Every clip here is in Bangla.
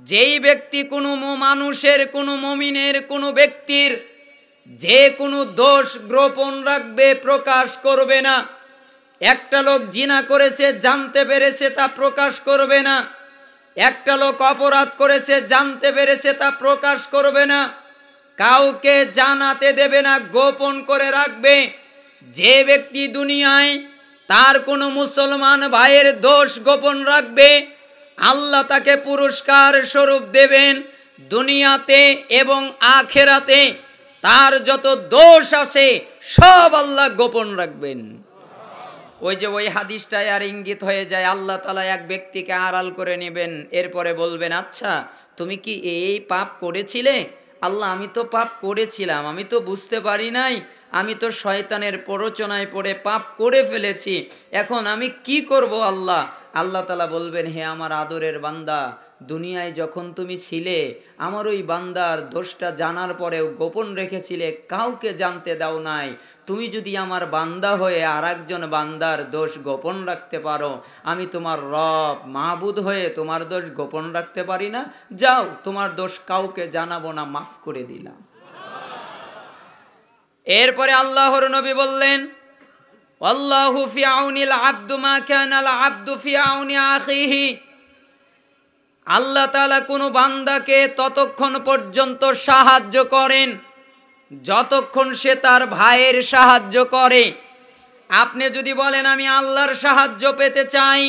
যেই ব্যক্তি কোনো মানুষের, কোনো মুমিনের, কোনো ব্যক্তির যে কোনো দোষ গোপন রাখবে, প্রকাশ করবে না। একটা লোক জিনা করেছে, জানতে পেরেছে, তা প্রকাশ করবে না। একটা লোক অপরাধ করেছে, জানতে পেরেছে, তা প্রকাশ করবে না। কাউকে জানাতে দেবে না, গোপন করে রাখবে। যে ব্যক্তি দুনিয়ায় তার কোনো মুসলমান ভাইয়ের দোষ গোপন রাখবে, আল্লাহ তাকে পুরস্কার স্বরূপ দেবেন দুনিয়াতে এবং আখেরাতে। তার যত দোষ আছে সব আল্লাহ গোপন রাখবেন। ওই হাদিসটায় আর ইঙ্গিত হয়ে যায়, আল্লাহ তাআলা এক ব্যক্তিকে আড়াল করে নেবেন, এরপরে বলবেন, আচ্ছা তুমি কি এই পাপ করেছিলে? আল্লাহ, আমি তো পাপ করেছিলাম, আমি তো বুঝতে পারি নাই, আমি তো শয়তানের প্ররোচনায় পড়ে পাপ করে ফেলেছি, এখন আমি কি করব আল্লাহ? আল্লাহ তাআলা বলবেন, হে আমার আদরের বান্দা, দুনিয়ায় যখন তুমি ছিলে আমার ওই বান্দার দোষটা জানার পরেও গোপন রেখেছিলে, কাউকে জানতে দাও নাই। তুমি যদি আমার বান্দা হয়ে আর একজন বান্দার দোষ গোপন রাখতে পারো, আমি তোমার রব মাবুদ হয়ে তোমার দোষ গোপন রাখতে পারি না? যাও, তোমার দোষ কাউকে জানাবো না, মাফ করে দিলাম। এরপরে আল্লাহর নবী বললেন, আল্লাহু ফি আউনিল আবদু মা কানাল আবদু ফি আউনি আখিহি। আল্লাহ তাআলা কোনো বান্দাকে ততক্ষণ পর্যন্ত সাহায্য করেন যতক্ষণ সে তার ভাইয়ের সাহায্য করে। আপনি যদি বলেন আমি আল্লাহর সাহায্য পেতে চাই,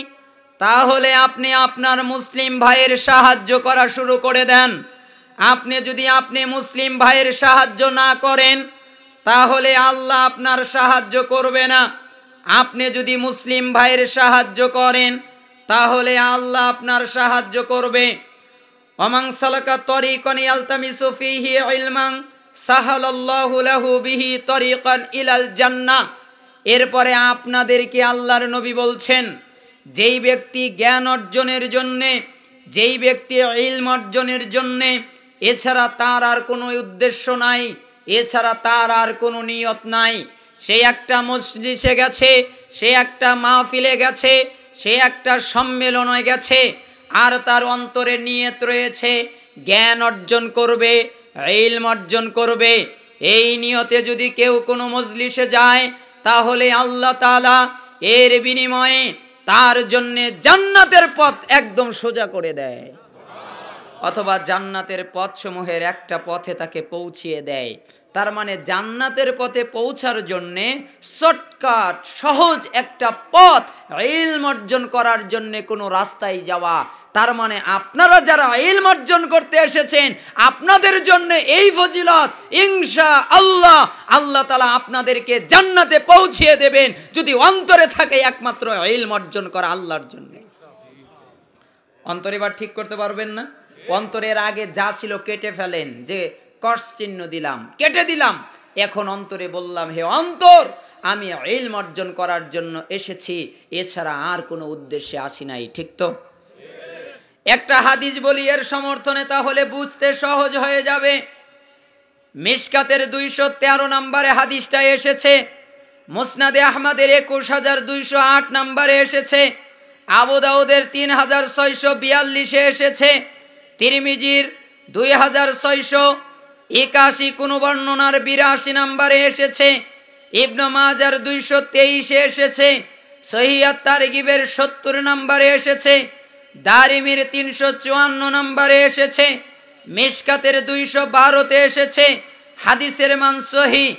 তাহলে আপনি আপনার মুসলিম ভাইয়ের সাহায্য করা শুরু করে দেন। আপনি মুসলিম ভাইয়ের সাহায্য না করেন, তাহলে আল্লাহ আপনার সাহায্য করবে না। আপনি যদি মুসলিম ভাইয়ের সাহায্য করেন, তাহলে আল্লাহ আপনার সাহায্য করবে। ওমান সালাকা তরিকান ইয়ালতামিসু ফীহি ইলমান সাহালাল্লাহু লাহু বিহি তরিকান ইলাল জান্নাহ। এরপরে আপনাদেরকে আল্লাহর নবী বলছেন, যেই ব্যক্তি জ্ঞান অর্জনের জন্যে, যেই ব্যক্তি ইলম অর্জনের জন্যে, এছাড়া তার আর কোনো উদ্দেশ্য নাই, এছাড়া তার আর কোনো নিয়ত নাই, সে একটা মজলিসে গেছে, সে একটা মাহফিলে গেছে, সে একটা সম্মেলনে গেছে, আর তার অন্তরে নিয়ত রয়েছে জ্ঞান অর্জন করবে, ইলম অর্জন করবে, এই নিয়তে যদি কেউ কোনো মজলিসে যায়, তাহলে আল্লাহ তাআলা এর বিনিময়ে তার জন্য জান্নাতের পথ একদম সোজা করে দেয়, অথবা জান্নাতের পথসমূহের একটা পথে তাকে পৌঁছিয়ে দেয়। তার মানে জান্নাতের পথে পৌঁছার জন্যে শর্টকাট, সহজ একটা পথ, ইলম অর্জন করার জন্যে কোনো রাস্তায় যাওয়া। তার মানে আপনারা যারা ইলম অর্জন করতে এসেছেন, আপনাদের জন্য এই ফজিলত ইনশাআল্লাহ আল্লাহ তাআলা আপনাদেরকে জান্নাতে পৌঁছিয়ে দেবেন, যদি অন্তরে থাকে একমাত্র ইলম অর্জন করা আল্লাহর জন্য। অন্তর এবার ঠিক করতে পারবেন না? অন্তরের আগে যা ছিল কেটে ফেলেন, যে কস চিহ্ন দিলাম, কেটে দিলাম। এখন অন্তরে বললাম, হে অন্তর, আমি ইলম অর্জন করার জন্য এসেছি, এছাড়া আর কোনো উদ্দেশ্যে আসি নাই। ঠিক তো? একটা হাদিস বলি এর সমর্থনে, তাহলে বুঝতে সহজ হয়ে যাবে। মিশকাতের 213 নম্বরে হাদিসটা এসেছে, মুসনাদে আহমদের 21208 নম্বরে এসেছে, আবু দাউদের 3642 এসেছে, তিরমিজির 2681 কোন বর্ণনার 82 নম্বরে এসেছে, ইবনে মাজার 223 এসেছে, সহিহ আত-তারগিবের 70 নম্বরে এসেছে, দারিমির 354 নম্বরে এসেছে, মিশকাতের 212 এসেছে। হাদিসের মান সহিহ।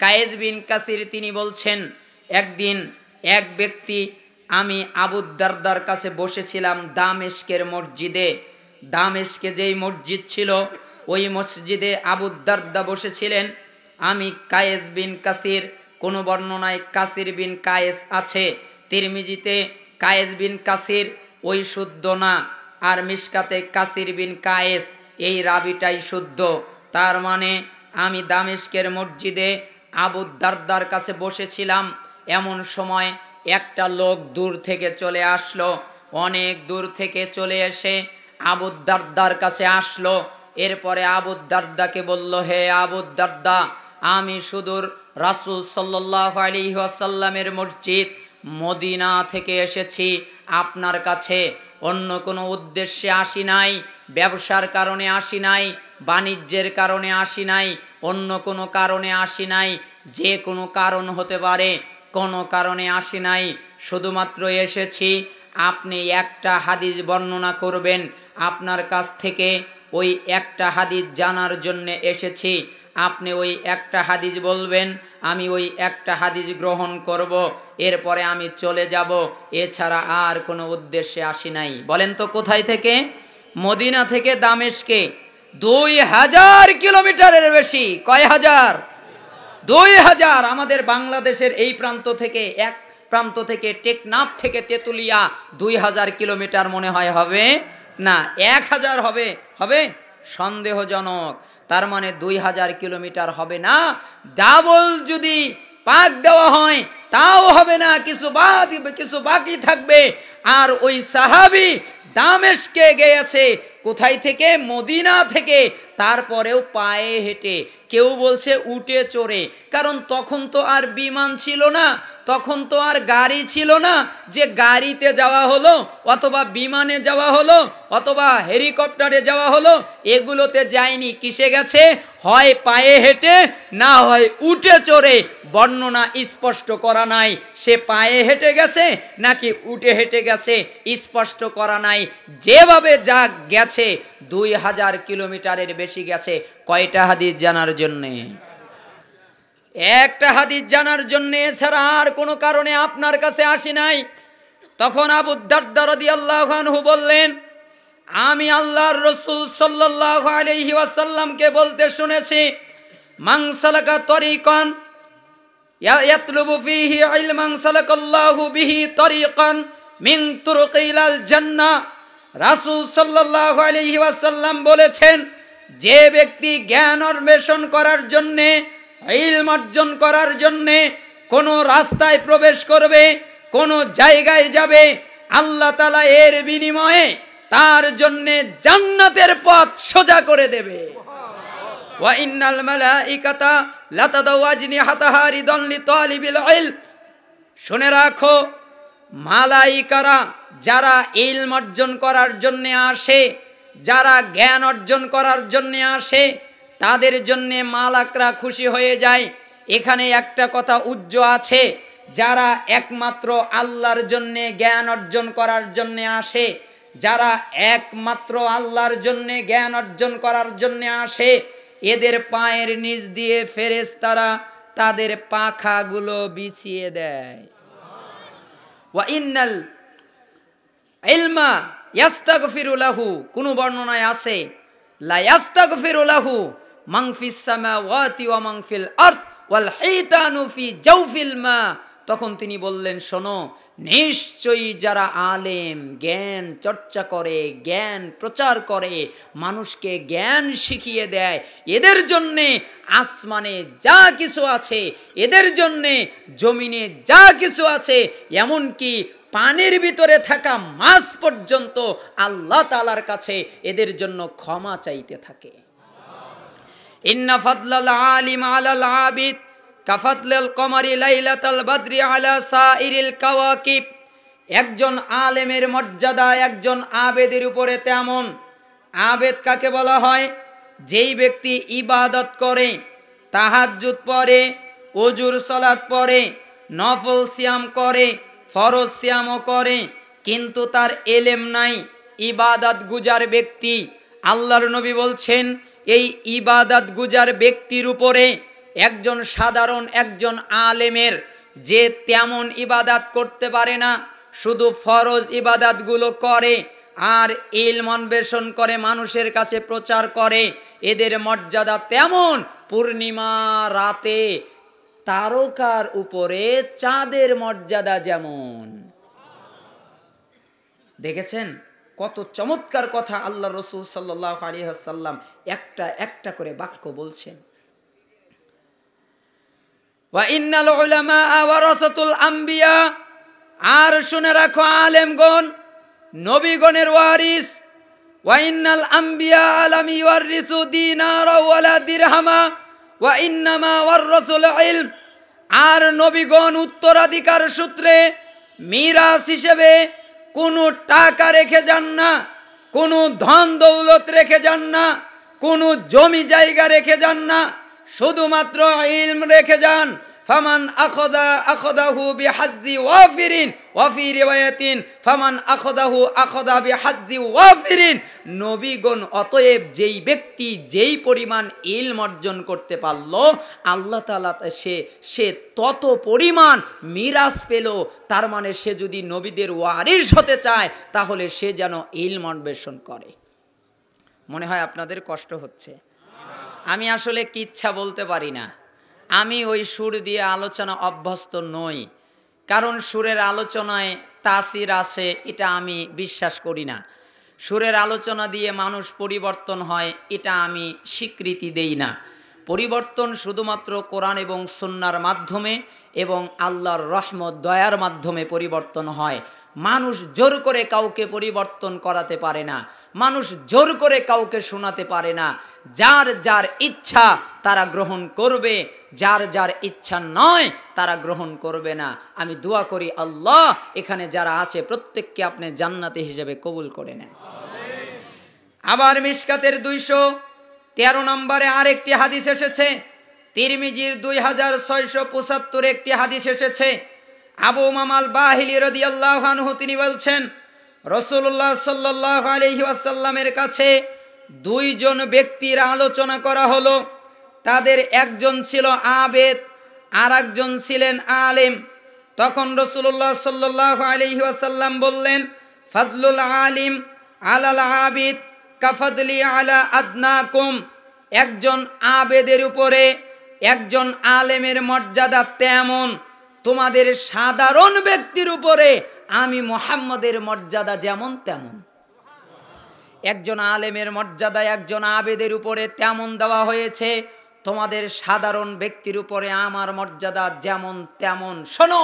কায়েদ বিন কাসির তিনি বলছেন, একদিন এক ব্যক্তি, আমি আবু দারদার কাছে বসেছিলাম দামেস্কের মসজিদে। দামেস্কে যেই মসজিদ ছিল, ওই মসজিদে আবু দারদা বসেছিলেন। আমি কায়েস বিন কাসির, কোনো বর্ণনায় কাসির বিন কায়েস আছে, তিরমিজিতে কায়েস বিন কাসির ওই শুদ্ধ না, আর মিশকাতে কাসির বিন কায়েস, এই রাবিটাই শুদ্ধ। তার মানে আমি দামেস্কের মসজিদে আবু দারদার কাছে বসেছিলাম। এমন সময় একটা লোক দূর থেকে চলে আসলো, অনেক দূর থেকে চলে এসে আবু দারদার কাছে আসলো। এরপরে আবু দারদাকে বলল, হে আবু দারদা, আমি সুদূর রাসূল সাল্লাল্লাহু আলাইহি ওয়াসাল্লামের মসজিদ মদিনা থেকে এসেছি আপনার কাছে। অন্য কোনো উদ্দেশ্যে আসি নাই, ব্যবসার কারণে আসি নাই, বাণিজ্যের কারণে আসি নাই, অন্য কোনো কারণে আসি নাই। যে কোনো কারণ হতে পারে, কোনো কারণে আসি নাই, শুধুমাত্র এসেছি আপনি একটা হাদিস বর্ণনা করবেন। আপনার কাছ থেকে ওই একটা হাদিস জানার জন্য এসেছি। আপনি ওই একটা হাদিস বলবেন, আমি ওই একটা হাদিস গ্রহণ করব, এরপরে আমি চলে যাব। এছাড়া আর কোনো উদ্দেশ্যে আসি নাই। বলেন তো কোথায় থেকে? মদিনা থেকে দামেস্কে 2000 কিলোমিটারের বেশি। কয় হাজার? 2000। আমাদের বাংলাদেশের এই প্রান্ত থেকে, এক প্রান্ত থেকে, টেকনাফ থেকে তেতুলিয়া 2000 কিলোমিটার মনে হয় হবে না, 1000 হবে। হবে সন্দেহজনক। তার মানে 2000 কিলোমিটার হবে না। ডাবল যদি পাক দেওয়া হয় তাও হবে না, কিছু বাকি থাকবে। আর ওই সাহাবী দামেস্কে গিয়েছে কোথায় থেকে? মদিনা থেকে। তারপরেও পায়ে হেঁটে, কেউ বলছে উটে চড়ে, কারণ তখন তো আর বিমান ছিল না, তখন তো আর গাড়ি ছিল না যে গাড়িতে যাওয়া হলো অথবা বিমানে যাওয়া হলো অথবা হেলিকপ্টারে যাওয়া হলো। এগুলোতে যায়নি। কিসে গেছে? হয় পায়ে হেঁটে, না হয় উটে চড়ে। বর্ণনা স্পষ্ট করা নাই সে পায়ে হেঁটে গেছে নাকি উটে হেঁটে গেছে, স্পষ্ট করা নাই। যেভাবে যা গেছে 2000 কিলোমিটারের বেশি গেছে। কয়টা হাদিস জানার জন্যে? একটা হাদিস জানার জন্য, এছাড়া আর কোনো কারণে আপনার কাছে আসি নাই। তখন আবু দারদা রাদিয়াল্লাহু আনহু বললেন, আমি আল্লাহর রাসূল সাল্লাল্লাহু আলাইহি ওয়াসাল্লামকে বলতে শুনেছি, মান সালাকা তরিকান ইয়াতলুবু ফীহি ইলমান সালাকাল্লাহু বিহি তরিকান মিন তুরুকিল জান্নাহ। রাসূল সাল্লাল্লাহু আলাইহি ওয়াসাল্লাম বলেছেন, যে ব্যক্তি জ্ঞান অন্বেষণ করার জন্যে, ইলম অর্জন করার জন্যে কোনো রাস্তায় প্রবেশ করবে, কোনো জায়গায় যাবে, আল্লাহ তাআলা এর বিনিময়ে তার জন্যে জান্নাতের পথ সোজা করে দেবে। ওয়া ইন্নাল মালাইকাতা লাতাদাউ আজনিহাতাহা রিদান লিতালিবিল ইলম। শুনে রাখো, মালাইকারা যারা ইলম অর্জন করার জন্যে আসে, যারা জ্ঞান অর্জন করার জন্যে আসে, তাদের জন্যে মালাকরা খুশি হয়ে যায়। এখানে একটা কথা উজ্জ্ব আছে, যারা একমাত্র আল্লাহর জন্যে জ্ঞান অর্জন করার জন্যে আসে, যারা একমাত্র আল্লাহর জন্যে জ্ঞান অর্জন করার জন্যে আসে, এদের পায়ের নিচ দিয়ে ফেরেশতারা তাদের পাখাগুলো বিছিয়ে দেয়। ওয়া ইন্নাল ইলমা ইয়াস্তাগফিরু লাহু, কোন বর্ণনায় আছে লা ইয়াস্তাগফিরু লাহু মান ফিস সামাওয়াতি ওয়া মান ফিল আরদ ওয়াল হিতানু ফি জাওফিল মা। তখন তিনি বললেন, শোনো, নিশ্চয়ই যারা আলেম, জ্ঞান চর্চা করে, জ্ঞান প্রচার করে, মানুষকে জ্ঞান শিখিয়ে দেয়, এদের জন্যে আসমানে যা কিছু আছে, এদের জন্যে জমিনে যা কিছু আছে, এমনকি পানির ভিতরে থাকা মাছ পর্যন্ত আল্লাহ তাআলার কাছে এদের জন্য ক্ষমা চাইতে থাকে। ইন্না ফাদলাল আলিম আলাল আবিদ কাফাদলাল কমারি লাইলাতাল বদরি আলা সাইরিল কাওয়াকিব। একজন আলেমের মর্যাদা একজন আবেদের উপরে তেমন। আবেদ কাকে বলা হয়? যেই ব্যক্তি ইবাদত করে, তাহাজ্জুদ পড়ে, ওজুর সালাত পড়ে, নফল সিয়াম করে, ফরজ সিয়ামও করে, কিন্তু তার এলেম নাই, ইবাদত গুজার ব্যক্তি। আল্লাহর নবী বলছেন, এই ইবাদত গুজার ব্যক্তির উপরে একজন সাধারণ একজন আলেমের, যে তেমন ইবাদত করতে পারে না, শুধু ফরজ ইবাদতগুলো করে আর ইলম অন্বেষণ করে, মানুষের কাছে প্রচার করে, এদের মর্যাদা তেমন পূর্ণিমা রাতে তারকার উপরে চাঁদের মর্যাদা যেমন। দেখেছেন কত চমৎকার কথা আল্লাহ রাসূল সাল্লাল্লাহু আলাইহি ওয়াসাল্লাম একটা একটা করে বাক্য বলছেন। ওয়া ইন্নাল উলামা ওয়ারাসাতুল আম্বিয়া। আর শুনে রাখো, আলেমগণ নবীগণের ওয়ারিস। ওয়া ইন্নাল আম্বিয়া লাম ইওয়ারিসু দিনারা ওয়ালা দিরহামা ওয়া ইন্নামা ওয়ারাসুল ইলম। আর নবীগণ উত্তরাধিকার সূত্রে মিরাস হিসেবে কোনো টাকা রেখে যান না, কোনো ধন দৌলত রেখে যান না, কোনো জমি জায়গা রেখে যান না, শুধুমাত্র ইলম রেখে যান। ফামান আখদাহু বিহাজ্জি ওয়াফিরিন ওয়া ফি রিওয়ায়াতিন ফামান আখদা বিহাজ্জি ওয়াফিরিন। নবীগণ অতএব যেই ব্যক্তি যেই পরিমাণ ইলম অর্জন করতে পারল, আল্লাহ তাআলা সে তত পরিমাণ মিরাস পেল। তার মানে সে যদি নবীদের ওয়ারিস হতে চায় তাহলে সে যেন ইলম অন্বেষণ করে। মনে হয় আপনাদের কষ্ট হচ্ছে। আমি আসলে কিচ্ছা বলতে পারি না, আমি ওই সুর দিয়ে আলোচনা অভ্যস্ত নই, কারণ সুরের আলোচনায় তাসির আছে এটা আমি বিশ্বাস করি না। সুরের আলোচনা দিয়ে মানুষ পরিবর্তন হয় এটা আমি স্বীকৃতি দেই না। পরিবর্তন শুধুমাত্র কোরআন এবং সুন্নাহর মাধ্যমে এবং আল্লাহর রহমত দয়ার মাধ্যমে পরিবর্তন হয়। মানুষ জোর করে কাউকে পরিবর্তন করাতে পারে না, মানুষ জোর করে কাউকে শোনাতে পারে না। যার যার ইচ্ছা তারা গ্রহণ করবে, যার যার ইচ্ছা নয় তারা গ্রহণ করবে না। আমি দোয়া করি আল্লাহ এখানে যারা আছে প্রত্যেককে আপনি জান্নাতি হিসেবে কবুল করে নেন। আবার মিশকাতের 213 নম্বরে আরেকটি হাদিস এসেছে, তিরমিজির 2675 একটি হাদিস এসেছে। আবু উমামা আল বাহিলি রাদিয়াল্লাহু আনহু তিনি বলছেন, রাসূলুল্লাহ সাল্লাল্লাহু আলাইহি ওয়াসাল্লামের কাছে দুইজন ব্যক্তির আলোচনা করা হলো। তাদের একজন ছিল আবেদ আর একজন ছিলেন আলেম। তখন রাসূলুল্লাহ সাল্লাল্লাহু আলাইহি ওয়াসাল্লাম বললেন, ফাদলুল আলিম আলাল আবিদ কাফাদলি আলা আদনাকুম। একজন আবেদের উপরে একজন আলেমের মর্যাদা তেমন তোমাদের সাধারণ ব্যক্তির উপরে আমি মুহাম্মদের মর্যাদা যেমন তেমন। একজন আলেমের মর্যাদা একজন আবেদের উপরে তেমন দেওয়া হয়েছে, তোমাদের সাধারণ ব্যক্তির উপরে আমার মর্যাদা যেমন তেমন। শোনো,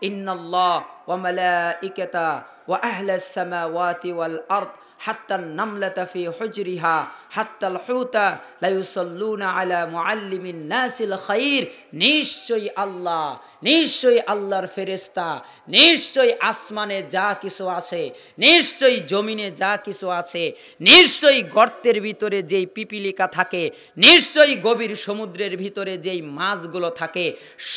ইন্নাল্লাহ ওয়া মালাইকাতা ওয়া আহলাস সামাওয়াতি ওয়াল আরদ হাত্তা নামলাতা ফি হুজরিহা হাত্তাল হুতা লা ইউসাল্লুনা আলা মুআল্লিমিন নাসিল খাইর। নিশ্চয়ই আল্লাহ, নিশ্চয়ই আল্লাহর ফেরেশতা, নিশ্চয়ই আসমানে যা কিছু আছে, নিশ্চয়ই জমিনে যা কিছু আছে, নিশ্চয়ই গর্তের ভিতরে যেই পিপিলিকা থাকে, নিশ্চয়ই গভীর সমুদ্রের ভিতরে যেই মাছগুলো থাকে,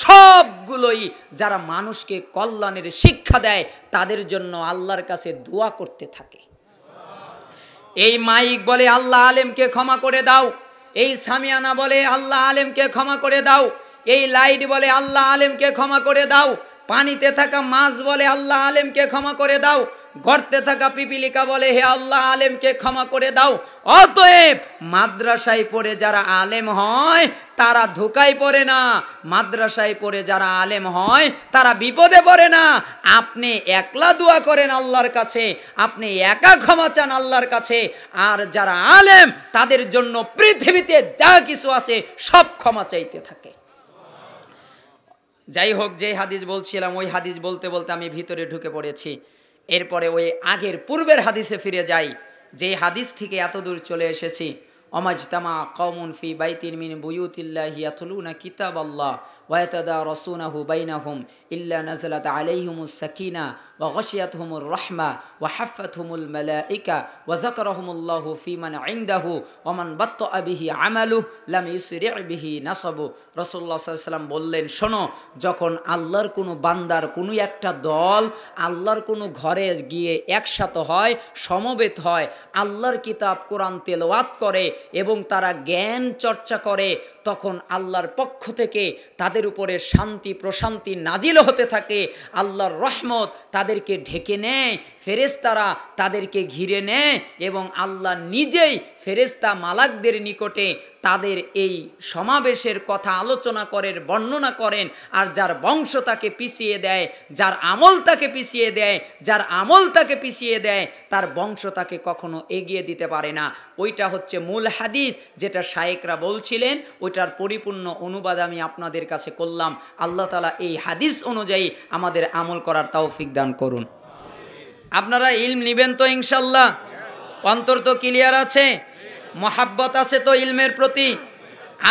সবগুলোই যারা মানুষকে কল্যাণের শিক্ষা দেয় তাদের জন্য আল্লাহর কাছে দোয়া করতে থাকে। এই মাইক বলে আল্লাহ আলেমকে ক্ষমা করে দাও, এই সামিয়ানা বলে আল্লাহ আলেমকে ক্ষমা করে দাও, এই লাইট বলে আল্লাহ আলেমকে ক্ষমা করে দাও, পানিতে থাকা মাছ বলে আল্লাহ আলেমকে ক্ষমা করে দাও, গর্তে থাকা পিপিলিকা বলে হে আল্লাহ আলেমকে ক্ষমা করে দাও। অতএব মাদ্রাসায় পড়ে যারা আলেম হয় তারা ধোঁকায় পড়ে না, মাদ্রাসায় পড়ে যারা আলেম হয় তারা বিপদে পড়ে না। আপনি একলা দোয়া করেন আল্লাহর কাছে, আপনি একা ক্ষমা চান আল্লাহর কাছে, আর যারা আলেম তাদের জন্য পৃথিবীতে যা কিছু আছে সব ক্ষমা চাইতে থাকে। যাই হোক, যে হাদিস বলছিলাম ওই হাদিস বলতে বলতে আমি ভিতরে ঢুকে পড়েছি। এরপরে ওই আগের পূর্বের হাদিসে ফিরে যাই, যে হাদিস থেকে এত দূর চলে এসেছি। অমাজতামা কওমুন ফি বাইতিন মিন বুয়ুতিল্লাহি ইয়াতলুনা কিতাবাল্লাহ ওয়া ইয়াতাদারাসুনাহু বাইনাহুম ইল্লা নাযালাত আলাইহিমুস সাকিনা ওয়া গাশিয়াতহুমুর রাহমা ওয়া হাফফাতহুমুল মালাইকা ওয়া যাকারাহুমুল্লাহু ফিমান ইনদাহু ওয়া মান বাত্তা বিহি আমালুহু লাম ইউসরি' বিহি নাসাবু। রাসূলুল্লাহ সাল্লাল্লাহু আলাইহি ওয়াসাল্লাম বললেন, শোনো, যখন আল্লাহর কোনো বান্দার কোনো একটা দল আল্লাহর কোনো ঘরে গিয়ে একসাথে হয়, সমবেত হয়, আল্লাহর কিতাব কোরআন তেলাওয়াত করে এবং তারা জ্ঞান চর্চা করে, তখন আল্লাহর পক্ষ থেকে তাদের উপরে শান্তি প্রশান্তি নাজিল হতে থাকে। আল্লাহর রহমত তাদেরকে ঢেকে নেয়, ফেরেশতারা তাদেরকে ঘিরে নেয় এবং আল্লাহ নিজেই ফেরেশতা মালাকদের নিকটে তাদের এই সমাবেশের কথা আলোচনা করেন, বর্ণনা করেন। আর যার বংশ তাকে পিছিয়ে দেয়, যার আমল তাকে পিছিয়ে দেয়, যার আমল তাকে পিছিয়ে দেয়, তার বংশ তাকে কখনো এগিয়ে দিতে পারে না। ওইটা হচ্ছে মূল হাদিস, যেটা শায়েকরা বলছিলেন, ওইটার পরিপূর্ণ অনুবাদ আমি আপনাদের কাছে করলাম। আল্লাহ তাআলা এই হাদিস অনুযায়ী আমাদের আমল করার তৌফিক দান করুন। আপনারা ইলম নেবেন তো ইনশাআল্লাহ? অন্তর তো ক্লিয়ার আছে, মহাব্বত আছে তো ইলমের প্রতি?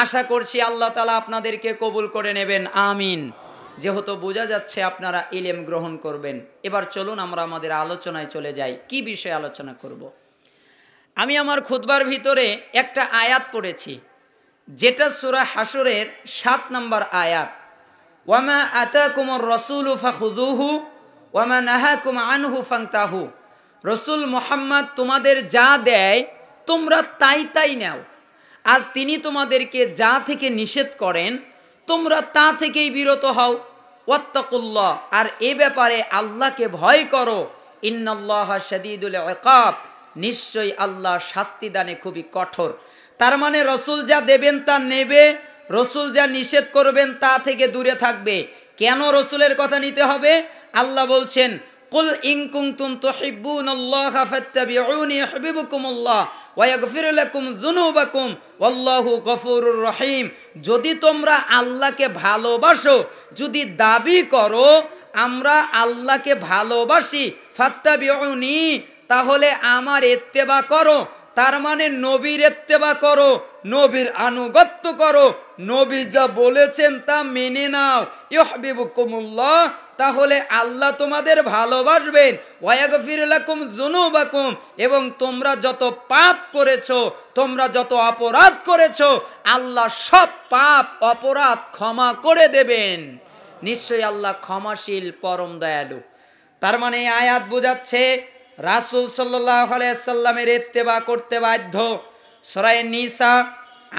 আশা করছি আল্লাহ তাআলা আপনাদেরকে কবুল করে নেবেন, আমিন। যেহেতু বোঝা যাচ্ছে আপনারা ইলম গ্রহণ করবেন। এবার চলুন আমরা আমাদের আলোচনায় চলে যাই। কি বিষয়ে আলোচনা করব? আমি আমার খুতবার ভিতরে একটা আয়াত পড়েছি, যেটা সূরা হাশরের 7 নম্বর আয়াত। ওয়ামা আতাকুমুর রাসূলু ফাখুযুহু ওয়ামা নাহাকুম আনহু ফান্তাহু। রসুল মুহাম্মদ তোমাদের যা দেয় তোমরা তাই তাই নাও, আর তিনি তোমাদেরকে যা থেকে নিষেধ করেন তোমরা তা থেকেই বিরত হও। ওয়াত্তাকুল্লাহ, আর এ ব্যাপারে আল্লাহকে ভয় করো। ইন্নাল্লাহা শাদীদুল ইকাব, নিশ্চয়ই আল্লাহ শাস্তি দানে খুবই কঠোর। তার মানে রসুল যা দেবেন তা নেবে, রসুল যা নিষেধ করবেন তা থেকে দূরে থাকবে। কেন রসুলের কথা নিতে হবে? আল্লাহ বলছেন, কুল ইন কুনতুম তুহিব্বুনাল্লাহা ফাত্তাবিউনি ইউহিব্বুকুমুল্লাহ ওয়া ইয়াগফির লাকুম যুনুবাকুম ওয়াল্লাহু গফুরুর রহিম। যদি তোমরা আল্লাহকে ভালোবাসো, যদি দাবি করো আমরা আল্লাহকে ভালোবাসি, ফাত্তাবিউনি, তাহলে আমার ইত্তেবা করো। তার মানে নবীর ইত্তেবা করো, নবীর আনুগত্য করো, নবী যা বলেছেন তা মেনে নাও। ইউহিব্বুকুমুল্লাহ, তাহলে আল্লাহ তোমাদের ভালোবাসবেন। ওয়া ইয়াগফির লাকুম যুনুবাকুম, এবং তোমরা যত পাপ করেছো, তোমরা যত অপরাধ করেছো, আল্লাহ সব পাপ অপরাধ ক্ষমা করে দেবেন। নিশ্চয়ই আল্লাহ ক্ষমাশীল, পরম দয়ালু। তার মানে এই আয়াত বোঝাচ্ছে রাসূল সাল্লাল্লাহু আলাইহি সাল্লামের ইত্তেবা করতে বাধ্য। সূরা নিসা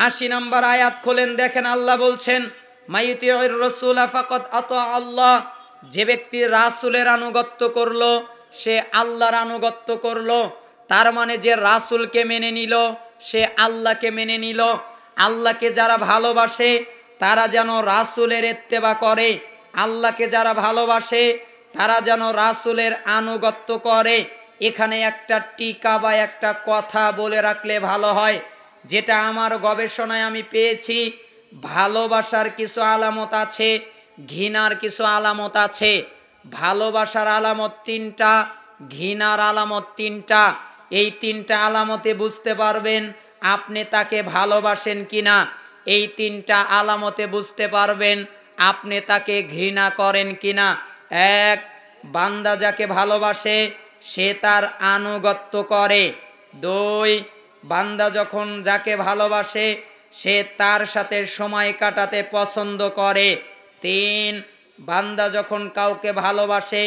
৮০ নম্বর আয়াত খোলেন, দেখেন আল্লাহ বলছেন, মাইয়ুতিউর রাসূলা ফাকাদ আতা আল্লাহ। যে ব্যক্তি রাসূলের আনুগত্য করলো সে আল্লাহর আনুগত্য করলো। তার মানে যে রাসূলকে মেনে নিল সে আল্লাহকে মেনে নিল। আল্লাহকে যারা ভালোবাসে তারা যেন রাসূলের ইত্তেবা করে, আল্লাহকে যারা ভালোবাসে তারা যেন রাসূলের আনুগত্য করে। এখানে একটা টিকা বা একটা কথা বলে রাখলে ভালো হয়, যেটা আমার গবেষণায় আমি পেয়েছি। ভালোবাসার কিছু আলামত আছে, ঘৃণার কিছু আলামত আছে। ভালোবাসার আলামত 3টা, ঘৃণার আলামত 3টা। এই 3টা আলামতে বুঝতে পারবেন আপনি তাকে ভালোবাসেন কিনা। এই 3টা আলামতে বুঝতে পারবেন আপনি তাকে ঘৃণা করেন কিনা। 1, বান্দা যাকে ভালোবাসে সে তার আনুগত্য করে। 2, বান্দা যখন যাকে ভালোবাসে সে তার সাথে সময় কাটাতে পছন্দ করে। 3, বান্দা যখন কাউকে ভালোবাসে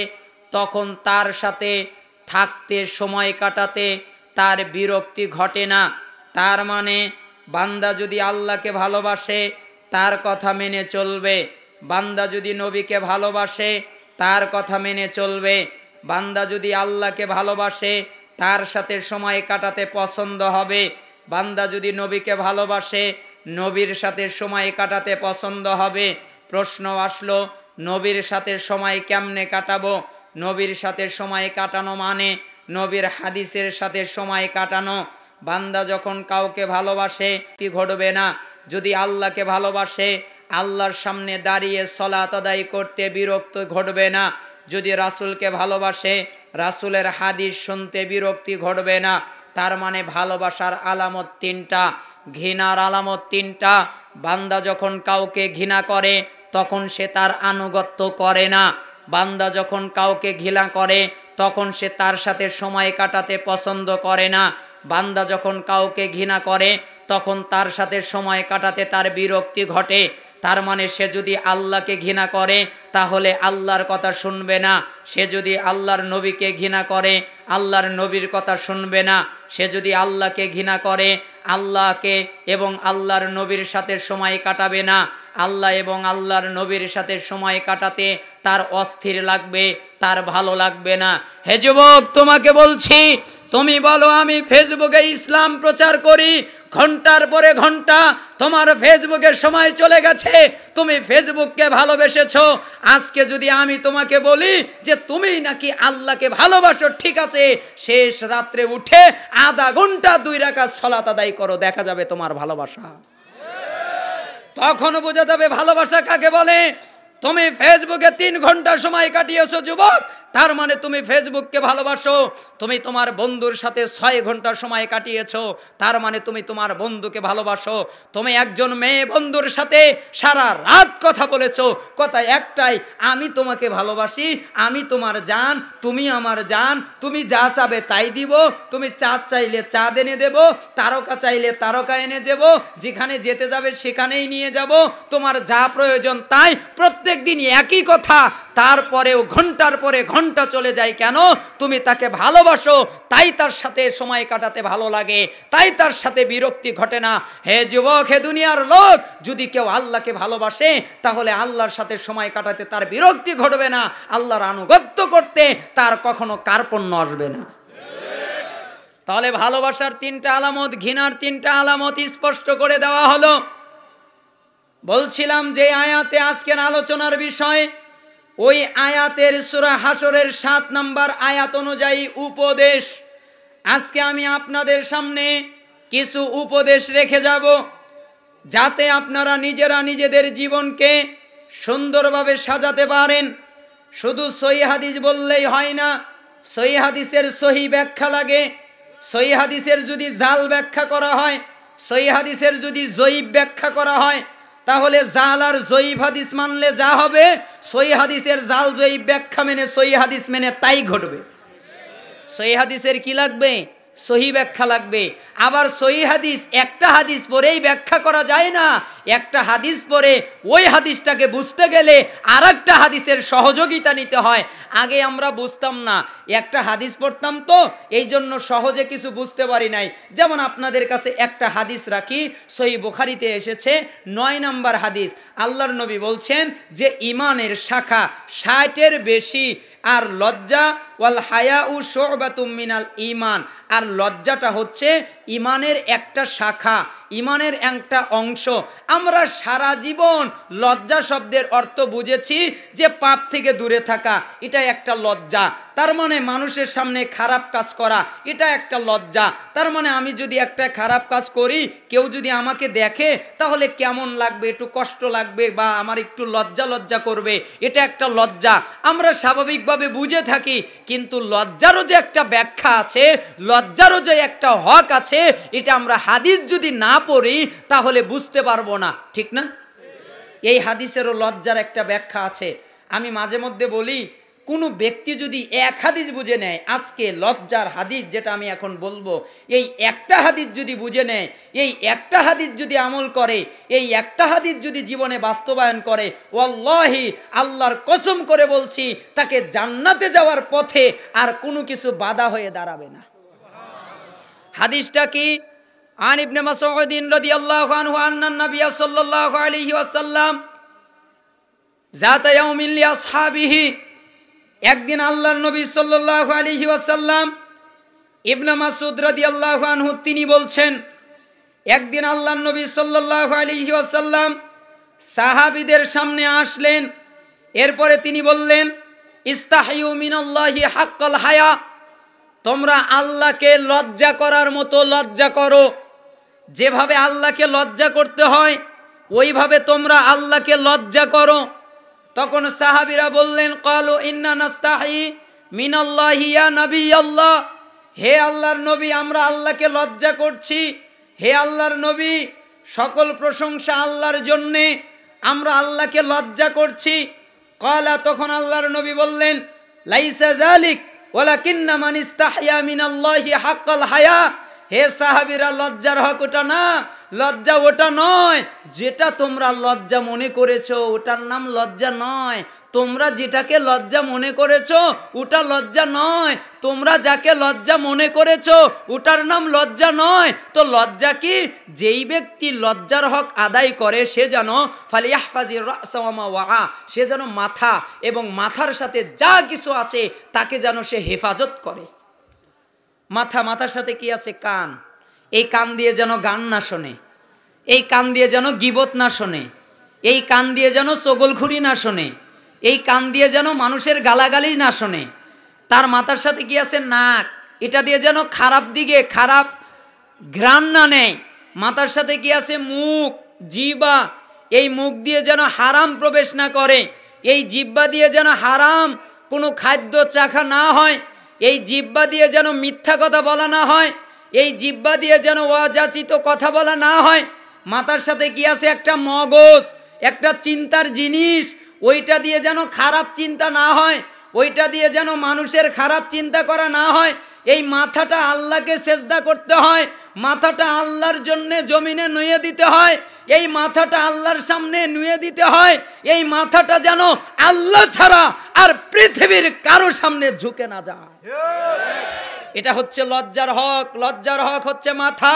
তখন তার সাথে থাকতে, সময় কাটাতে তার বিরক্তি ঘটে না। তার মানে বান্দা যদি আল্লাহকে ভালোবাসে তার কথা মেনে চলবে, বান্দা যদি নবীকে ভালোবাসে তার কথা মেনে চলবে, বান্দা যদি আল্লাহকে ভালোবাসে তার সাথে সময় কাটাতে পছন্দ হবে, বান্দা যদি নবীকে ভালোবাসে নবীর সাথে সময় কাটাতে পছন্দ হবে। প্রশ্ন আসলো, নবীর সাথে সময় কেমনে কাটাবো? নবীর সাথে সময় কাটানো মানে নবীর হাদিসের সাথে সময় কাটানো। বান্দা যখন কাউকে ভালোবাসে কি ঘটবে না? যদি আল্লাহকে ভালোবাসে আল্লাহর সামনে দাঁড়িয়ে সালাত আদায় করতে বিরক্ত ঘটবে না। যদি রাসূলকে ভালোবাসে রাসূলের হাদিস শুনতে বিরক্তি ঘটবে না। তার মানে ভালোবাসার আলামত 3টা, ঘৃণার আলামত 3টা। বান্দা যখন কাউকে ঘৃণা করে তখন সে তার আনুগত্য করে না। বান্দা যখন কাউকে ঘৃণা করে তখন সে তার সাথে সময় কাটাতে পছন্দ করে না। বান্দা যখন কাউকে ঘৃণা করে তখন তার সাথে সময় কাটাতে তার বিরক্তি ঘটে। তার মানে সে যদি আল্লাহকে ঘৃণা করে তাহলে আল্লাহর কথা শুনবে না। সে যদি আল্লাহর নবীকে ঘৃণা করে আল্লাহর নবীর কথা শুনবে না। সে যদি আল্লাহকে ঘৃণা করে আল্লাহকে এবং আল্লাহর নবীর সাথে সময় কাটাবে না। আল্লাহ এবং আল্লাহর নবীর সাথে সময় কাটাতে তার অস্থির লাগবে, তার ভালো লাগবে না। হে যুবক, তোমাকে বলছি, তুমি বলো আমি ফেসবুকে ইসলাম প্রচার করি, ঘন্টার পরে ঘন্টা তোমার ফেসবুকের সময় চলে গেছে, তুমি ফেসবুককে ভালোবেসেছো। আজকে যদি আমি তোমাকে বলি যে তুমি নাকি আল্লাহকে ভালোবাসো, ঠিক আছে, শেষ রাত্রে উঠে আধা ঘন্টা 2 রাকাত সালাত আদায় করো, দেখা যাবে তোমার ভালোবাসা। তখন বোঝা যাবে ভালোবাসা কাকে বলে। তুমি ফেসবুকে 3 ঘন্টা সময় কাটিয়েছো যুবক, তার মানে তুমি ফেসবুককে ভালোবাসো, তুমি তোমার বন্ধুর সাথে 6 ঘন্টা সময় কাটিয়েছো, তার মানে তুমি তোমার বন্ধুকে ভালোবাসো। তুমি একজন মেয়ে বন্ধুর সাথে সারা রাত কথা বলেছো, কথা একটাই, আমি তোমাকে ভালোবাসি, আমি তোমার জান, তুমি আমার জান, তুমি যা চাবে তাই দিব, তুমি চাঁদ চাইলে চাঁদ এনে দেব, তারকা চাইলে তারকা এনে দেব, যেখানে যেতে যাবে সেখানেই নিয়ে যাব, তোমার যা প্রয়োজন তাই। প্রত্যেক দিন একই কথা, তারপরেও ঘন্টার পরে ঘন্টা চলে যায় কেন? তুমি তাকে ভালোবাসো, তাই তার সাথে সময় কাটাতে ভালো লাগে, তাই তার সাথে বিরক্তি ঘটে না। হে যুবক, হে দুনিয়ার লোক, যদি কেউ আল্লাহকে ভালোবাসে তাহলে আল্লাহর সাথে সময় কাটাতে তার বিরক্তি ঘটবে না, আল্লাহর আনুগত্য করতে তার কখনো কার্পণ্য আসবে না। তাহলে ভালোবাসার 3টা আলামত, ঘৃণার 3টা আলামত স্পষ্ট করে দেওয়া হলো। বলছিলাম যে আয়াতে আজকের আলোচনার বিষয়, ওই আয়াতের সূরা হাশরের 7 নম্বর আয়াত অনুযায়ী উপদেশ। আজকে আমি আপনাদের সামনে কিছু উপদেশ রেখে যাব, যাতে আপনারা নিজেরা নিজেদের জীবনকে সুন্দরভাবে সাজাতে পারেন। শুধু সহিহ হাদিস বললেই হয় না, সহিহ হাদিসের সহি ব্যাখ্যা লাগে। সহিহ হাদিসের যদি জাল ব্যাখ্যা করা হয়, সহিহ হাদিসের যদি জয়ীফ ব্যাখ্যা করা হয়, তাহলে জাল আর জয়ীফ হাদিস মানলে যা হবে, সহিহ হাদিসের জাল জয়ীফ ব্যাখ্যা মেনে সহিহ হাদিস মেনে তাই ঘটবে। সহিহ হাদিসের কি লাগবে? সহি ব্যাখ্যা লাগবে। আবার সহি হাদিস একটা হাদিস পরেই ব্যাখ্যা করা যায় না, একটা হাদিস পরে ওই হাদিসটাকে বুঝতে গেলে আর একটা হাদিসের সহযোগিতা নিতে হয়। আগে আমরা বুঝতাম না, একটা হাদিস পড়তাম তো এই জন্য সহজে কিছু বুঝতে পারি নাই। যেমন আপনাদের কাছে একটা হাদিস রাখি, সহিহ বুখারীতে এসেছে 9 নম্বর হাদিস। আল্লাহর নবী বলছেন যে ইমানের শাখা 60-এর বেশি, আর লজ্জা ওয়াল হায়াউ শু'বাতুম মিনাল ঈমান, আর লজ্জাটা হচ্ছে ইমানের একটা শাখা, ইমানের একটা অংশ। আমরা সারা জীবন লজ্জা শব্দের অর্থ বুঝেছি যে পাপ থেকে দূরে থাকা, এটা একটা লজ্জা। তার মানে মানুষের সামনে খারাপ কাজ করা, এটা একটা লজ্জা। তার মানে আমি যদি একটা খারাপ কাজ করি, কেউ যদি আমাকে দেখে তাহলে কেমন লাগবে, একটু কষ্ট লাগবে বা আমার একটু লজ্জা লজ্জা করবে, এটা একটা লজ্জা। আমরা স্বাভাবিকভাবে বুঝে থাকি, কিন্তু লজ্জারও যে একটা ব্যাখ্যা আছে, লজ্জারও যে একটা হক আছে, এটা আমরা হাদিস যদি না পড়ি তাহলে বুঝতে পারবো না, ঠিক না? এই হাদিসেরও লজ্জার একটা ব্যাখ্যা আছে। আমি মাঝে মধ্যে বলি, কোনো ব্যক্তি যদি এক হাদিস বুঝে নেয়, আজকে লজ্জার হাদিস যেটা আমি এখন বলবো, এই একটা হাদিস যদি বুঝে নেয়, এই একটা হাদিস যদি আমল করে, এই একটা হাদিস যদি জীবনে বাস্তবায়ন করে, ওয়াল্লাহি আল্লাহর কসম করে বলছি, তাকে জান্নাতে যাওয়ার পথে আর কোনো কিছু বাধা হয়ে দাঁড়াবে না। হাদিসটা কি? আন ইবনে মাসউদিন রাদিয়াল্লাহু আনহু আন্নান নবী সাল্লাল্লাহু আলাইহি ওয়াসাল্লাম যাতা ইয়াউমিন লিআসহাবিহি, একদিন আল্লাহর নবী সাল্লাল্লাহু আলাইহি ওয়াসাল্লাম, ইবনে মাসউদ রাদিয়াল্লাহু আনহু তিনি বলছেন, একদিন আল্লাহর নবী সাল্লাল্লাহু আলাইহি ওয়াসাল্লাম সাহাবীদের সামনে আসলেন। এরপরে তিনি বললেন, ইস্তাহিয়ু মিনাল্লাহি হাক্কাল হায়া, তোমরা আল্লাহকে লজ্জা করার মতো লজ্জা করো। যেভাবে আল্লাহকে লজ্জা করতে হয় ওইভাবে তোমরা আল্লাহকে লজ্জা করো। তখন সাহাবীরা বললেন, ক্বালু ইন্না নাস্তাহি মিনাল্লাহি ইয়া নবী আল্লাহ, হে আল্লাহর নবী, আমরা আল্লাহকে লজ্জা করছি। হে আল্লাহর নবী, সকল প্রশংসা আল্লাহর জন্যে, আমরা আল্লাহকে লজ্জা করছি। ক্বালা, তখন আল্লাহর নবী বললেন, লাইসা যালিক ওয়ালাকিন্না মান ইস্তাহইয়া মিনাল্লাহি হাক্কাল হায়া, হে সাহাবীরা, লজ্জার হক ওটা না, লজ্জা ওটা নয়। যেটা তোমরা লজ্জা মনে করেছো ওটার নাম লজ্জা নয়। তোমরা যেটাকে লজ্জা মনে করেছো ওটা লজ্জা নয়। তোমরা যাকে লজ্জা মনে করেছো ওটার নাম লজ্জা নয়। তো লজ্জা কি? যেই ব্যক্তি লজ্জার হক আদায় করে সে যেন ফালিয়াহফাজির রাসা ওয়া মা ওয়া, সে যেন মাথা এবং মাথার সাথে যা কিছু আছে তাকে যেন সে হেফাজত করে। মাথার সাথে কি আছে? কান। এই কান দিয়ে যেন গান না শোনে, এই কান দিয়ে যেন গীবত না শোনে, এই কান দিয়ে যেন চগলখুরি না শোনে, এই কান দিয়ে যেন মানুষের গালাগালি না শোনে। তার মাথার সাথে কি আছে? নাক। এটা দিয়ে যেন খারাপ দিকে খারাপ ঘ্রাণ না নেয়। মাথার সাথে কি আছে? মুখ, জিহ্বা। এই মুখ দিয়ে যেন হারাম প্রবেশ না করে, এই জিহ্বা দিয়ে যেন হারাম কোনো খাদ্য চাখা না হয়, এই জিহ্বা দিয়ে যেন মিথ্যা কথা বলা না হয়, এই জিহ্বা দিয়ে যেন অযাচিত কথা বলা না হয়। মাথার সাথে কি আছে? একটা মগজ, একটা চিন্তার জিনিস, ওইটা দিয়ে যেন খারাপ চিন্তা না হয়, ওইটা দিয়ে যেন মানুষের খারাপ চিন্তা করা না হয়। এই মাথাটা আল্লাহকে সেজদা করতে হয়, মাথাটা আল্লাহর জন্যে জমিনে নুয়ে দিতে হয়, এই মাথাটা আল্লাহর সামনে নুয়ে দিতে হয়। এই মাথাটা যেন আল্লাহ ছাড়া আর পৃথিবীর কারো সামনে ঝুঁকে না যায়। এটা হচ্ছে লজ্জার হক। লজ্জার হক হচ্ছে মাথা,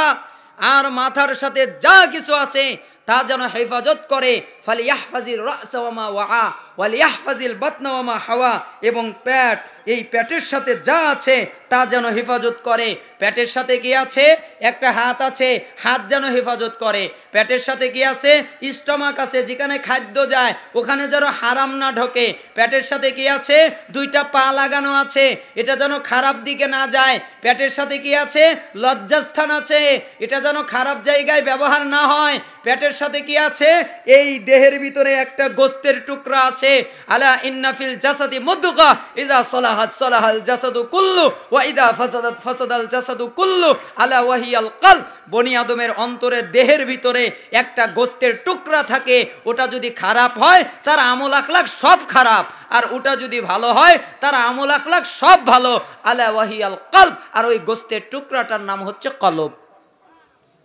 আর মাথার সাথে যা কিছু আছে তা যেন হেফাজত করে। ফালিয়াহফাজিল রাসা ওয়া মা ওয়া ওয়ালিয়াহফাজিল বাতনা ওয়া মা হাওয়া, এবং পেট, এই পেটের সাথে যা আছে তা যেন হেফাজত করে। পেটের সাথে কি আছে? একটা হাত আছে, হাত যেন হেফাজত করে। পেটের সাথে কি আছে? স্টমাক আছে, যেখানে খাদ্য যায় ওখানে যেন হারাম না ঢোকে। পেটের সাথে কি আছে? দুইটা পা লাগানো আছে, এটা যেন খারাপ দিকে না যায়। পেটের সাথে কি আছে? লজ্জাস্থান আছে, এটা যেন খারাপ জায়গায় ব্যবহার না হয়। পেটের সাথে কি আছে? এই দেহের ভিতরে একটা গোস্তের টুকরা আছে। আলা ইন্না ফিল জাসাদি মুদগা ইযা সালাহাত সালাহাল জাসাদু কুল্লু ওয়া ইযা ফাসাদাত ফাসাদাল জাসাদু কুল্লু আলা ওয়াহিয়াল কলব। বনি আদমের অন্তরের দেহের ভিতরে একটা গোস্তের টুকরা থাকে, ওটা যদি খারাপ হয় তার আমল আখলাক সব খারাপ, আর ওটা যদি ভালো হয় তার আমল আখলাক সব ভালো। আলা ওয়াহিয়াল কলব, আর ওই গোস্তের টুকরাটার নাম হচ্ছে কলব।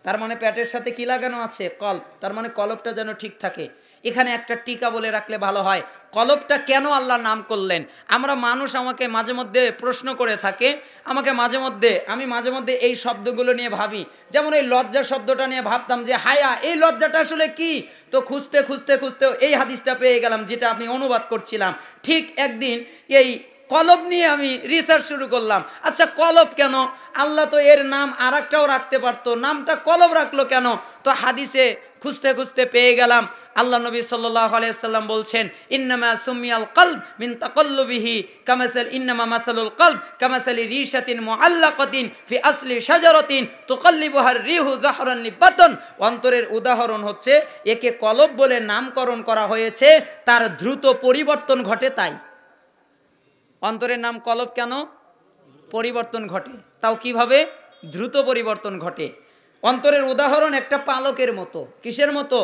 তার মানে পেটের সাথে কি লাগানো আছে? কলব। তার মানে কলবটা যেন ঠিক থাকে। এখানে একটা টিকা বলে রাখলে ভালো হয়, কলবটা কেন আল্লাহ নাম করলেন? আমরা মানুষ, আমাকে মাঝে মধ্যে প্রশ্ন করে থাকে, আমি মাঝে মধ্যে এই শব্দগুলো নিয়ে ভাবি। যেমন এই লজ্জা শব্দটা নিয়ে ভাবতাম যে হায়া, এই লজ্জাটা আসলে কি? তো খুঁজতে খুঁজতে খুঁজতে এই হাদিসটা পেয়ে গেলাম যেটা আমি অনুবাদ করছিলাম। ঠিক একদিন এই কলব নিয়ে আমি রিসার্চ শুরু করলাম। আচ্ছা, কলব কেন? আল্লাহ তো এর নাম আর একটাও রাখতে পারতো, নামটা কলব রাখলো কেন? তো হাদিসে খুঁজতে খুঁজতে পেয়ে গেলাম, আল্লাহ নবী সাল্লাল্লাহু আলাইহি সাল্লাম বলছেন, ইন্নামা সুমিয়াল কলব মিন তাকাল্লুবিহি কামাসাল ইন্নামা মাসালুল কলব কামাসালি রিশাতিন মুআল্লাকাতিন ফি আসলি শাজারাতিন তুকাল্লিবুহার রিহু যাহরান লিবাতন। অন্তরের উদাহরণ হচ্ছে, একে কলব বলে নামকরণ করা হয়েছে, তার দ্রুত পরিবর্তন ঘটে তাই। অন্তরের নাম কলব কেন? পরিবর্তন ঘটে। তাও কিভাবে? দ্রুত পরিবর্তন ঘটে। অন্তরের উদাহরণ একটা পালকের মতো। কিসের মতো?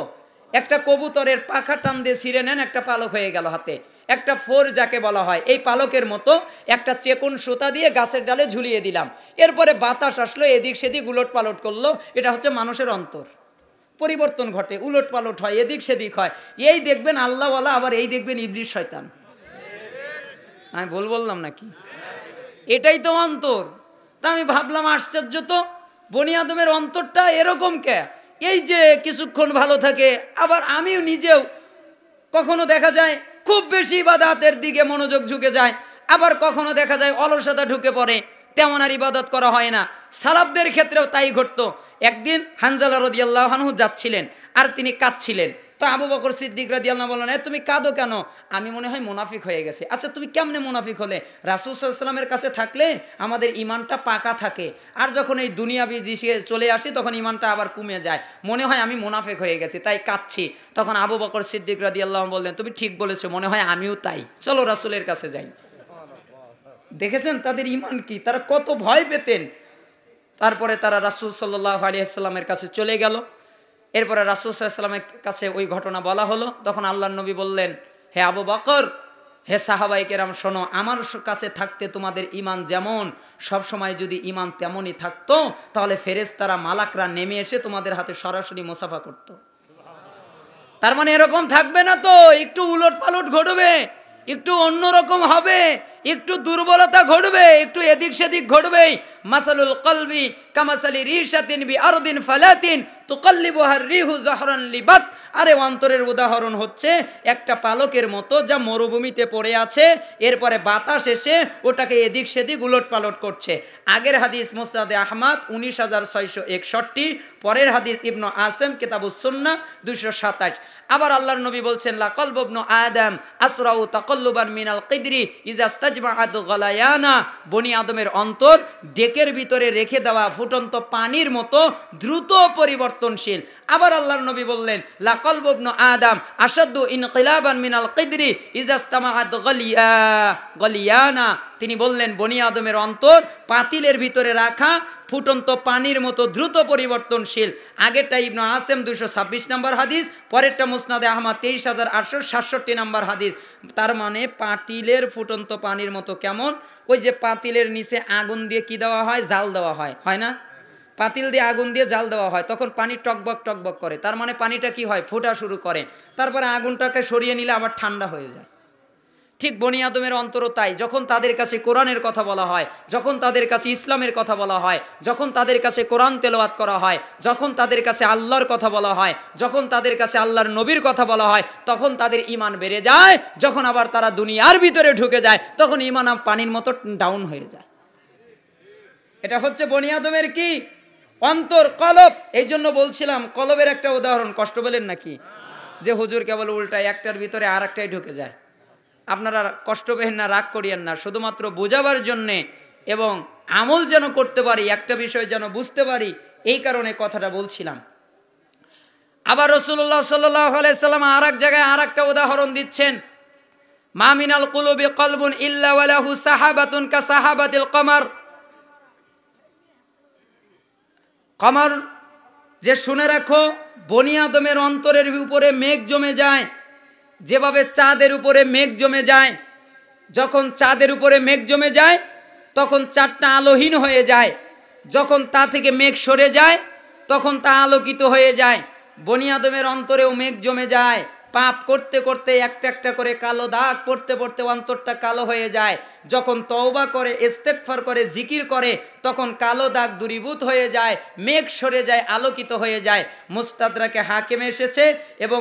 একটা কবুতরের পাখা টান দিয়ে ছিঁড়ে নেন, একটা পালক হয়ে গেল হাতে। একটা ফোর যাকে বলা হয়, এই পালকের মতো একটা চেকুন সুতা দিয়ে গাছের ডালে ঝুলিয়ে দিলাম, এরপরে বাতাস আসলো, এদিক সেদিক উলট পালট করলো। এটা হচ্ছে মানুষের অন্তর। পরিবর্তন ঘটে, উলট পালট হয়, এদিক সেদিক হয়। এই দেখবেন আল্লাহওয়ালা, আবার এই দেখবেন ইবলিস শয়তান। আমি ভুল বললাম নাকি? এটাই তো অন্তর। তা আমি ভাবলাম আশ্চর্য তো, বনি আদমের অন্তরটা এরকম কে? এই যে কিছুক্ষণ ভালো থাকে, আবার আমিও নিজেও কখনো দেখা যায় খুব বেশি ইবাদতের দিকে মনোযোগ ঝুঁকে যায়, আবার কখনো দেখা যায় অলসতা ঢুকে পড়ে, তেমন আর ইবাদত করা হয় না। সালাফদের ক্ষেত্রেও তাই ঘটতো। একদিন হানজালা রাদিয়াল্লাহু আনহু যাচ্ছিলেন, আর তিনি কাঁদছিলেন। তো আবু বকর সিদ্দিক রাদিয়াল্লাহু বললেন, তুমি কাঁদো কেন? আমি মনে হয় মুনাফিক হয়ে গেছে। আচ্ছা, তুমি কেমনে মুনাফিক হলে? রাসূল সাল্লাল্লাহু আলাইহি ওয়াসাল্লামের কাছে থাকলে আমাদের ঈমানটা পাকা থাকে, আর যখন এই দুনিয়াবি দিশে চলে আসি তখন ঈমানটা আবার কমে যায়। মনে হয় আমি মুনাফিক হয়ে গেছি, তাই কাঁদছি। তখন আবু বকর সিদ্দিক রাদিয়াল্লাহু বললেন, তুমি ঠিক বলেছো, মনে হয় আমিও তাই, চলো রাসূলের কাছে যাই। দেখেছেন তাদের ঈমান কি, তারা কত ভয় পেতেন। তারপরে তারা রাসূল সাল্লাল্লাহু আলাইহি ওয়াসাল্লামের কাছে চলে গেল। এরপরে রাসূল সাল্লাল্লাহু আলাইহি ওয়াসাল্লামের কাছে ওই ঘটনা বলা হলো। তখন আল্লাহর নবী বললেন, হে আবু বকর, হে সাহাবায়ে কেরাম, শোনো, আমার কাছে থাকতে তোমাদের ঈমান যেমন, সব সময় যদি ঈমান তেমনই থাকতো, তাহলে ফেরেশতারা মালাকরা নেমে এসে তোমাদের হাতে সরাসরি মুসাফা করত। তার মানে এরকম থাকবে না তো, একটু উলট পালট ঘটবে, একটু অন্যরকম হবে, একটু দুর্বলতা ঘটবে, একটু এদিক সেদিক ঘটবেই। মাসালুল কলবি কামাসালি রিশাতিন বি আরদিন ফালাতিন তুকাল্লিবুহার রিহু যাহরান লিবাত। আরে অন্তরের উদাহরণ হচ্ছে একটা পালকের মতো, যা মরুভূমিতে পড়ে আছে, এরপরে বাতাস এসে ওটাকে এদিক সেদিক উলট পালট করছে। আগের হাদিস মুসনাদে আহমদ ১৯,৬৬১, পরের হাদিস ইবনু আসেম কিতাবুস সুন্নাহ ২২৭। আবার আল্লাহর নবী বলছেন, লা কলবু ইবনু আদম আসরাউ তাকাল্লুবান মিনাল কিদরি ইজা ইস্তাজমাআত গালায়ানা, বনি আদমের অন্তর ডেকের ভিতরে রেখে দেওয়া ফুটন্ত পানির মতো দ্রুত পরিবর্তনশীল। আবার আল্লাহর নবী বললেন, লা কলবু ইবনু আদম আশাদ্দু ইনকিলাবান মিনাল কিদরি ইযা ইস্তামাআত গালিয়ানা। তিনি বললেন, বনি আদমের অন্তর পাতিলের ভিতরে রাখা ফুটন্ত পানির মতো দ্রুত পরিবর্তনশীল। আগেরটা ইবনু আসেম 226 নম্বর হাদিস, পরেরটা মুসনাদে আহমদ 23,867 নম্বর হাদিস। তার মানে পাতিলের ফুটন্ত পানির মতো কেমন? ওই যে পাতিলের নিচে আগুন দিয়ে কি দেওয়া হয়? জাল দেওয়া হয়, হয় না? পাতিল দিয়ে আগুন দিয়ে জাল দেওয়া হয়, তখন পানি টকবক টকবক করে। তার মানে পানিটা কি হয়? ফোটা শুরু করে, তারপরে আগুনটাকে সরিয়ে নিলে আবার ঠান্ডা হয়ে যায়। ঠিক বনি আদমের অন্তরও তাই। যখন তাদের কাছে কোরআনের কথা বলা হয়, যখন তাদের কাছে ইসলামের কথা বলা হয়, যখন তাদের কাছে কোরআন তেলাওয়াত করা হয়, যখন তাদের কাছে আল্লাহর কথা বলা হয়, যখন তাদের কাছে আল্লাহর নবীর কথা বলা হয়, তখন তাদের ঈমান বেড়ে যায়। যখন আবার তারা দুনিয়ার ভিতরে ঢুকে যায়, তখন ঈমান পানির মতো ডাউন হয়ে যায়। এটা হচ্ছে বনি আদমের কি? অন্তর, কলব। এই জন্য বলছিলাম কলবের একটা উদাহরণ। কষ্ট পেলেন নাকি? যে হুজুর কেবল উল্টায়, একটার ভিতরে আর একটাই ঢুকে যায়। আপনারা কষ্ট পেয়েন না, রাগ করিয়েন না, শুধুমাত্র বোঝাবার জন্যে এবং আমল যেন করতে পারি, একটা বিষয় যেন বুঝতে পারি, এই কারণে কথাটা বলছিলাম। আবার রাসূলুল্লাহ সাল্লাল্লাহু আলাইহি সাল্লাম আর এক জায়গায় আর একটা উদাহরণ দিচ্ছেন, মা মিনাল কুলুবি কলবুন ইল্লা ওয়ালাহু সাহাবাতুন কা সাহাবাতিল কমার। কমার যে, শুনে রাখো, বনি আদমের অন্তরের উপরে মেঘ জমে যায়, যেভাবে চাঁদের উপরে মেঘ জমে যায়। যখন চাঁদের উপরে মেঘ জমে যায়, তখন চাঁদটা আলোহীন হয়ে যায়। যখন তা থেকে মেঘ সরে যায়, তখন তা আলোকিত হয়ে যায়। বনি আদমের অন্তরেও মেঘ জমে যায়। পাপ করতে করতে একটা একটা করে কালো দাগ পড়তে পড়তে অন্তরটা কালো হয়ে যায়। যখন তওবা করে, ইস্তেগফার করে, জিকির করে, তখন কালো দাগ দূরীভূত হয়ে যায়, মেঘ সরে যায়, আলোকিত হয়ে যায়। মুস্তাদরাকে হাকিমে এসেছে এবং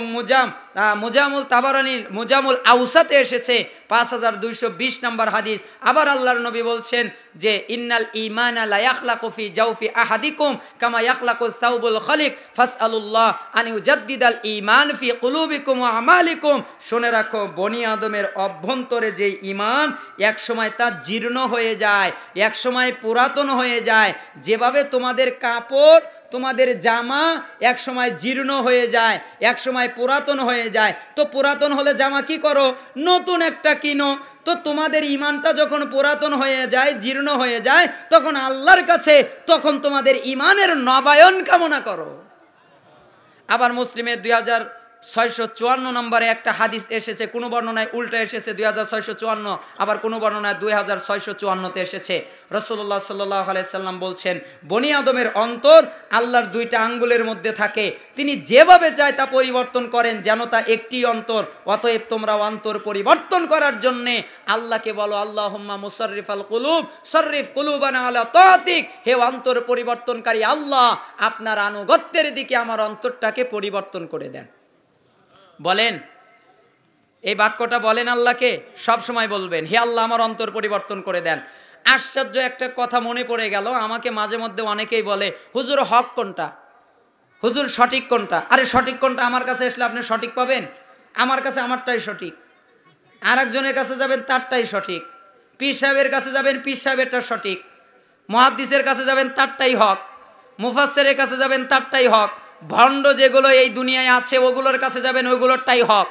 মুজামুল তাবারানির মুজামুল আউসাতে এসেছে 5220 নম্বর হাদিস। আবার আল্লাহর নবী বলছেন যে, ইন্নাল ঈমানা লা ইয়াখলাকু ফি জাওফি আহাদিকুম কামা ইয়াখলাকু সাওবুল খালিক ফাসআলুল্লাহ আন ইউজাদ্দিদাল ঈমান ফি কুলুবিকুম ওয়া আমালিকুম। শুনে রাখো, বনি আদমের অভ্যন্তরে যে ঈমান, এক সময় তা জীর্ণ হয়ে যায়, এক সময় পুরাতন হয়ে যায়। যেভাবে তোমাদের কাপড়, তোমাদের জামা এক সময় জীর্ণ হয়ে যায়, এক সময় পুরাতন হয়ে যায়। তো পুরাতন হলে জামা কি করো? নতুন একটা কিনো। তো তোমাদের ঈমানটা যখন পুরাতন হয়ে যায়, জীর্ণ হয়ে যায়, তখন আল্লাহর কাছে তখন তোমাদের ঈমানের নবায়ন কামনা করো। আবার মুসলিমের 2654 নম্বরে একটা হাদিস এসেছে, কোনো বর্ণনায় উল্টা এসেছে 2654, আবার কোনো বর্ণনায় 2654তে এসেছে। রাসূলুল্লাহ সাল্লাল্লাহু আলাইহি সাল্লাম বলছেন, বনি আদমের অন্তর আল্লাহর দুইটা আঙ্গুলের মধ্যে থাকে, তিনি যেভাবে চায় তা পরিবর্তন করেন, যেন তা একটি অন্তর। অতএব তোমরা অন্তর পরিবর্তন করার জন্যে আল্লাহকে বলো, আল্লাহুম্মা মুসাররিফাল কুলুব সররিফ কুলুবানা আলা তাআতিক। হে অন্তর পরিবর্তনকারী আল্লাহ, আপনার আনুগত্যের দিকে আমার অন্তরটাকে পরিবর্তন করে দেন। বলেন, এই বাক্যটা বলেন আল্লাহকে, সব সময় বলবেন, হে আল্লাহ আমার অন্তর পরিবর্তন করে দেন। আশ্চর্য একটা কথা মনে পড়ে গেল, আমাকে মাঝে মধ্যে অনেকেই বলে, হুজুর হক কোনটা, হুজুর সঠিক কোনটা? আরে সঠিক কোনটা? আমার কাছে আসলে আপনি সঠিক পাবেন? আমার কাছে আমারটাই সঠিক, আর একজনের কাছে যাবেন তারটাই সঠিক, পীর সাহেবের কাছে যাবেন পীর সাহেবেরটা সঠিক, মুহাদ্দিসের কাছে যাবেন তারটাই হক, মুফাসসিরের কাছে যাবেন তারটাই হক, ভণ্ড যেগুলো এই দুনিয়ায় আছে ওগুলোর কাছে যাবেন ওইগুলোরটাই হক,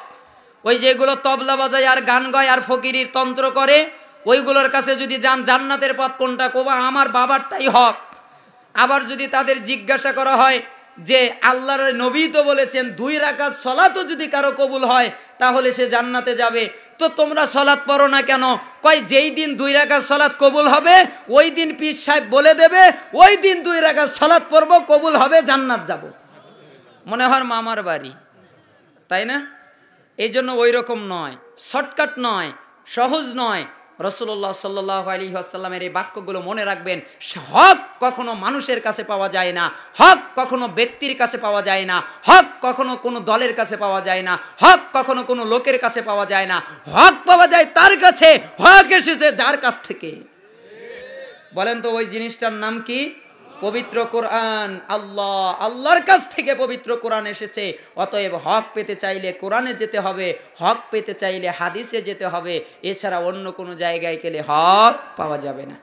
ওই যেগুলো তবলা বাজায় আর গান গায় আর ফকিরির তন্ত্র করে ওইগুলোর কাছে যদি যান, জান্নাতের পথ কোনটা? কোবা আমার বাবারটাই হক। আবার যদি তাদের জিজ্ঞাসা করা হয় যে আল্লাহর নবী তো বলেছেন 2 রাকাত সালাতও যদি কারো কবুল হয় তাহলে সে জান্নাতে যাবে, তো তোমরা সালাত পড়ো না কেন? কয় যেই দিন 2 রাকাত সালাত কবুল হবে ওই দিন পীর সাহেব বলে দেবে, ওই দিন 2 রাকাত সালাত পড়বো, কবুল হবে, জান্নাত যাব। মনে হয় মামার বাড়ি, তাই না? এই জন্য ওই রকম নয়, শর্টকাট নয়, সহজ নয়। রাসূলুল্লাহ সাল্লাল্লাহু আলাইহি ওয়াসাল্লামের এই বাক্যগুলো মনে রাখবেন। হক কখনো মানুষের কাছে পাওয়া যায় না, হক কখনো ব্যক্তির কাছে পাওয়া যায় না, হক কখনো কোনো দলের কাছে পাওয়া যায় না, হক কখনো কোনো লোকের কাছে পাওয়া যায় না। হক পাওয়া যায় তার কাছে, হক এসেছে যার কাছ থেকে। বলেন তো ওই জিনিসটার নাম কি? পবিত্র কোরআন আল্লাহর কাছ থেকে পবিত্র কোরআন এসেছে। অতএব হক পেতে চাইলে কোরআনে যেতে হবে, হক পেতে চাইলে হাদিসে যেতে হবে, এছাড়া অন্য কোনো জায়গায় গেলে হক পাওয়া যাবে না।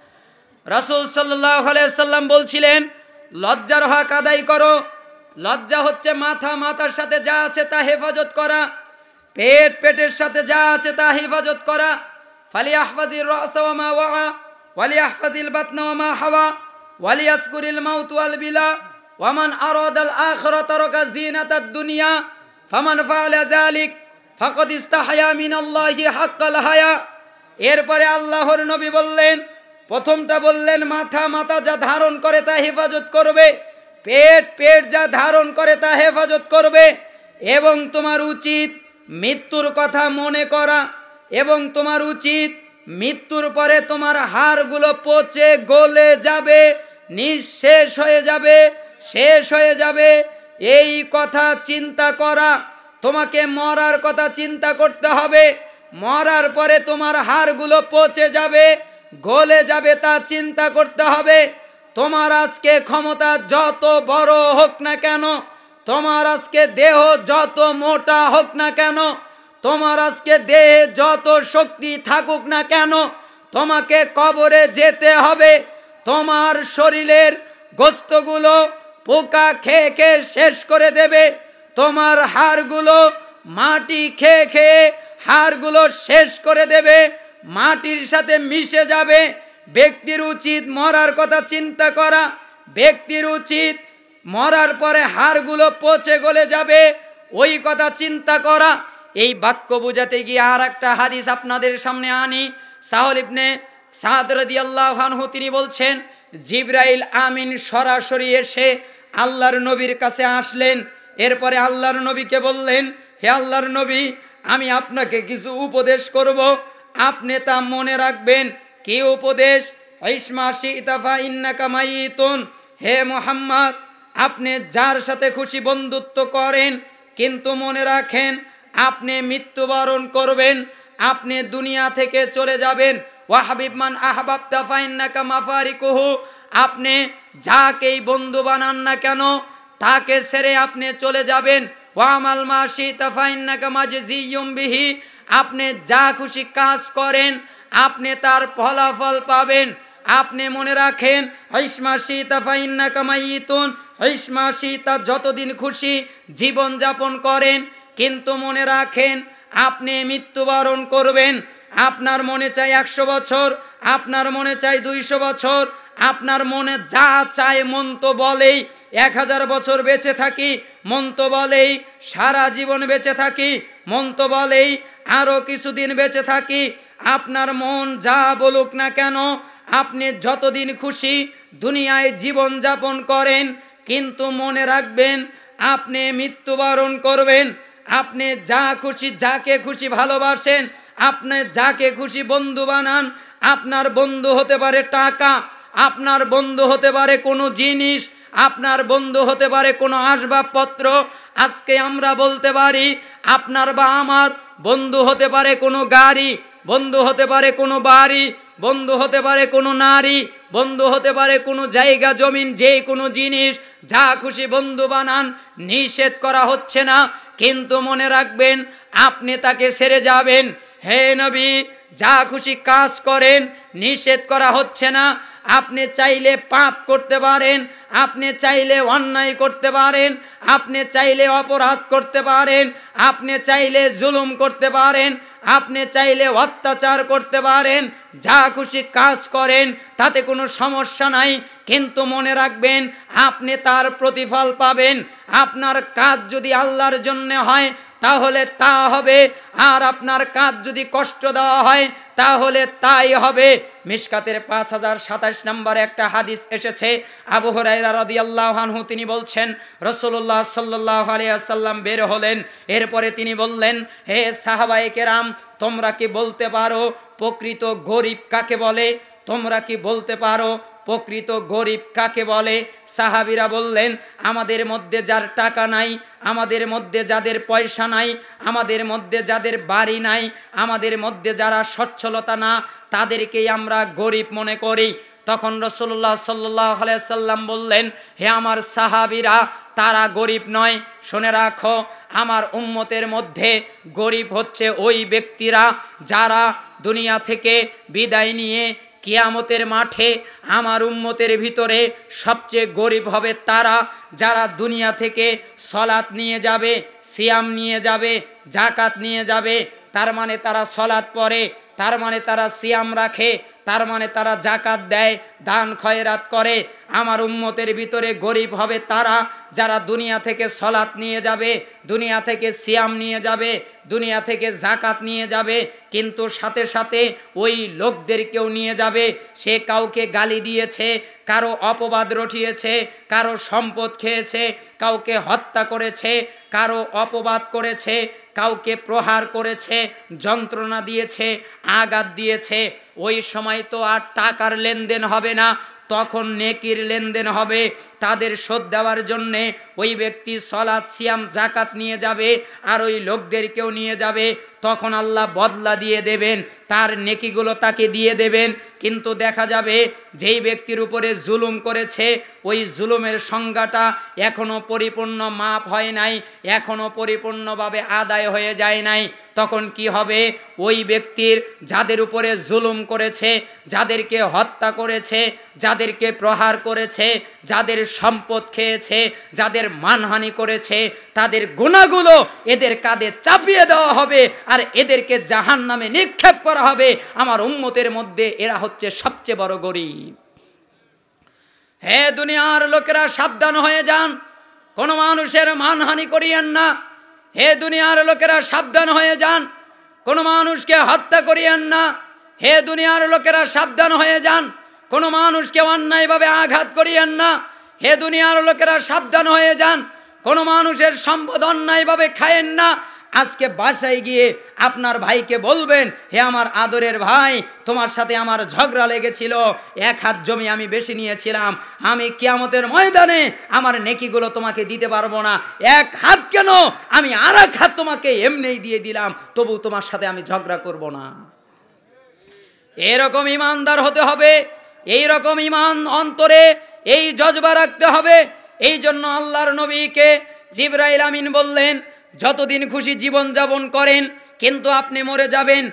রাসূল সাল্লাল্লাহু আলাইহি সাল্লাম বলছিলেন, লজ্জার হক আদায় করো। লজ্জা হচ্ছে মাথার সাথে যা আছে তা হেফাজত করা, পেটের সাথে যা আছে তা হেফাজত করা। ফালিয়াহফাযির রা'সা ওয়া মা ওয়া ওয়ালিয়াহফাযিল বাতনা ওয়া মা হাওয়া ওয়ালিয়াযকুরিল মাউত ওয়াল বিলা ওয়া মান আরাদাল আখিরাতা তারাকা যিনাতাদ দুনিয়া ফামান ফাআলা যালিক ফাকাদ ইস্তাহয়া মিনাল্লাহি হাক্কাল হায়া। এরপরে আল্লাহর নবী বললেন, প্রথমটা বললেন মাথা যা ধারণ করে তা হেফাজত করবে, পেট যা ধারণ করে তা হেফাজত করবে, এবং তোমার উচিত মৃত্যুর কথা মনে করা, এবং তোমার উচিত মৃত্যুর পরে তোমার হাড়গুলো পচে গলে যাবে, নিঃশেষ হয়ে যাবে, শেষ হয়ে যাবে, এই কথা চিন্তা করা। তোমাকে মরার কথা চিন্তা করতে হবে, মরার পরে তোমার হাড়গুলো পচে যাবে, গলে যাবে, তা চিন্তা করতে হবে। তোমার আজকে ক্ষমতা যত বড় হোক না কেন, তোমার আজকে দেহ যত মোটা হোক না কেন, তোমার আজকে দেহে যত শক্তি থাকুক না কেন, তোমাকে কবরে যেতে হবে। তোমার শরীরের গোশতগুলো পোকা খেয়ে খেয়ে শেষ করে দেবে, তোমার হাড়গুলো মাটি খেয়ে খেয়ে হাড়গুলো শেষ করে দেবে, মাটির সাথে মিশে যাবে। ব্যক্তির উচিত মরার কথা চিন্তা করা, ব্যক্তির উচিত মরার পরে হাড়গুলো পচে গলে যাবে, ওই কথা চিন্তা করা। এই বাক্য বোঝাতে গিয়ে আর একটা হাদিস আপনাদের সামনে আনি। সাহল ইবনে সাদ রাদিয়াল্লাহু আনহু তিনি বলছেন, জিবরাইল আমিন সরাসরি এসে আল্লাহর নবীর কাছে আসলেন। এরপরে আল্লাহর নবীকে বললেন, হে আল্লাহর নবী, আমি আপনাকে কিছু উপদেশ করব, আপনি তা মনে রাখবেন। কি উপদেশ? ইসমা শি'তা ফা ইন্নাকা মাইতুন। হে মুহাম্মদ, আপনি যার সাথে খুশি বন্ধুত্ব করেন, কিন্তু মনে রাখেন আপনি মৃত্যুবরণ করবেন, আপনি দুনিয়া থেকে চলে যাবেন। ওয়া হাবিব মান আহবাবতা ফা ইন্নাকা মাফারিকুহু। আপনি যাকেই বন্ধু বানান না কেন তাকে ছেড়ে আপনি চলে যাবেন। ওয়া আমাল মা শি'তা ফা ইন্নাকা মাজজিয়ুম বিহি। আপনি যা খুশি কাজ করেন আপনি তার ফলাফল পাবেন। আপনি মনে রাখেন, ইসমা শি'তা ফা ইন্নাকা মাইতুন। ইসমা শি'তা যতদিন খুশি জীবন যাপন করেন, কিন্তু মনে রাখেন আপনি মৃত্যুবরণ করবেন। আপনার মনে চাই 100 বছর, আপনার মনে চাই 200 বছর, আপনার মনে যা চায় মন তো বলেই 1000 বছর বেঁচে থাকি, মন তো বলেই সারা জীবন বেঁচে থাকি, মন তো বলেই আরো কিছুদিন বেঁচে থাকি। আপনার মন যা বলুক না কেন, আপনি যতদিন খুশি দুনিয়ায় জীবন যাপন করেন, কিন্তু মনে রাখবেন আপনি মৃত্যুবরণ করবেন। আপনি যা খুশি যাকে খুশি ভালোবাসেন, আপনি যাকে খুশি বন্ধু বানান। আপনার বন্ধু হতে পারে টাকা, আপনার বন্ধু হতে পারে কোনো জিনিস, আপনার বন্ধু হতে পারে কোনো আসবাবপত্র। আজকে আমরা বলতে পারি আপনার বা আমার বন্ধু হতে পারে কোনো গাড়ি, বন্ধু হতে পারে কোনো বাড়ি, বন্ধু হতে পারে কোনো নারী, বন্ধু হতে পারে কোনো জায়গা জমিন, যে কোনো জিনিস যা খুশি বন্ধু বানান, নিষেধ করা হচ্ছে না, কিন্তু মনে রাখবেন আপনি তাকে ছেড়ে যাবেন। হে নবী, যা খুশি কাজ করেন, নিষেধ করা হচ্ছে না। আপনি চাইলে পাপ করতে পারেন, আপনি চাইলে অন্যায় করতে পারেন, আপনি চাইলে অপরাধ করতে পারেন, আপনি চাইলে জুলুম করতে পারেন, আপনি চাইলে অত্যাচার করতে পারেন, যা খুশি কাজ করেন, তাতে কোনো সমস্যা নাই, কিন্তু মনে রাখবেন আপনি তার প্রতিফল পাবেন। আপনার কাজ যদি আল্লাহর জন্য হয় তাহলে তা হবে, আর আপনার কাজ যদি কষ্ট দেওয়া হয় তাহলে তাই হবে। মিশকাতের 5027 নম্বরে একটা হাদিস এসেছে, আবু হুরায়রা রাদিয়াল্লাহু আনহু তিনি বলছেন, রাসূলুল্লাহ সাল্লাল্লাহু আলাইহি ওয়াসাল্লাম বের হলেন। এরপরে তিনি বললেন, হে সাহাবায়ে কেরাম, তোমরা কি বলতে পারো প্রকৃত গরিব কাকে বলে? তোমরা কি বলতে পারো প্রকৃত গরিব কাকে বলে? সাহাবীরা বললেন, আমাদের মধ্যে যার টাকা নাই, আমাদের মধ্যে যাদের পয়সা নাই, আমাদের মধ্যে যাদের বাড়ি নাই, আমাদের মধ্যে যারা সচ্ছলতা না, তাদেরকেই আমরা গরিব মনে করি। তখন রাসূলুল্লাহ সাল্লাল্লাহু আলাইহি ওয়াসাল্লাম বললেন, হে আমার সাহাবীরা, তারা গরিব নয়। শুনে রাখো, আমার উম্মতের মধ্যে গরিব হচ্ছে ওই ব্যক্তিরা যারা দুনিয়া থেকে বিদায় নিয়ে কিয়ামতের মাঠে আমার উম্মতের ভিতরে সবচেয়ে গরিব হবে তারা যারা দুনিয়া থেকে সলাত নিয়ে যাবে, সিয়াম নিয়ে যাবে, জাকাত নিয়ে যাবে। তার মানে তারা সলাত পড়ে, তার মানে তারা সিয়াম রাখে, তার মানে তারা জাকাত দেয়, দান খয়রাত করে। আমার উম্মতের ভিতরে গরিব হবে তারা যারা দুনিয়া থেকে সলাত নিয়ে যাবে, দুনিয়া থেকে সিয়াম নিয়ে যাবে, দুনিয়া থেকে জাকাত নিয়ে যাবে, কিন্তু সাথে সাথে ওই লোকদেরকেও নিয়ে যাবে। সে কাউকে গালি দিয়েছে, কারো অপবাদ রটিয়েছে, কারো সম্পদ খেয়েছে, কাউকে হত্যা করেছে, কারো অপবাদ করেছে, কাউকে প্রহার করেছে, যন্ত্রণা দিয়েছে, আঘাত দিয়েছে। ওই সময় তো আর টাকার লেনদেন হবে না, তখন নেকির লেনদেন হবে। তাদের শোধ দেওয়ার জন্যে ওই ব্যক্তি সলাত সিয়াম জাকাত নিয়ে যাবে, আর ওই লোকদেরকেও নিয়ে যাবে। তখন আল্লাহ বদলা দিয়ে দেবেন, তার নেকিগুলো তাকে দিয়ে দেবেন। কিন্তু দেখা যাবে যেই ব্যক্তির উপরে জুলুম করেছে ওই জুলুমের সংজ্ঞাটা এখনো পরিপূর্ণ মাপ হয় নাই, এখনো পরিপূর্ণভাবে আদায় হয়ে যায় নাই। তখন কি হবে? ওই ব্যক্তির যাদের উপরে জুলুম করেছে, যাদেরকে হত্যা করেছে, যাদেরকে প্রহার করেছে, যাদের সম্পদ খেয়েছে, যাদের মানহানি করেছে, তাদের গুনাহগুলো এদের কাঁধে চাপিয়ে দেওয়া হবে আর এদেরকে জাহান্নামে নিক্ষেপ করা হবে। আমার উম্মতের মধ্যে এরা হচ্ছে সবচেয়ে বড় গরিব। হে দুনিয়ার লোকেরা, সাবধান হয়ে যান, কোনো মানুষের মানহানি করিয়েন না। হে দুনিয়ার লোকেরা, সাবধান হয়ে যান, কোনো মানুষকে হত্যা করিয়েন না। হে দুনিয়ার লোকেরা, সাবধান হয়ে যান, কোনো মানুষকে অন্যায়ভাবে আঘাত করিয়েন না। হে দুনিয়ার লোকেরা, সাবধান হয়ে যান, কোনো মানুষের সম্পদ অন্যায়ভাবে খায়েন না। আজকে বাসায় গিয়ে আপনার ভাইকে বলবেন, হে আমার আদরের ভাই, তোমার সাথে আমার ঝগড়া লেগেছিল, 1 হাত জমি আমি বেশি নিয়েছিলাম, আমি কিয়ামতের ময়দানে আমার নেকিগুলো তোমাকে দিতে পারবো না। 1 হাত কেন, আমি আর 1 হাত তোমাকে এমনিই দিয়ে দিলাম, তবু তোমার সাথে আমি ঝগড়া করব না। এরকম ইমানদার হতে হবে, এই রকম ইমান অন্তরে এই জজবা রাখতে হবে। এই জন্য আল্লাহর নবীকে জিবরাইল আমিন বললেন, যতদিন খুশি জীবন যাপন করেন, কিন্তু আপনি মরে যাবেন।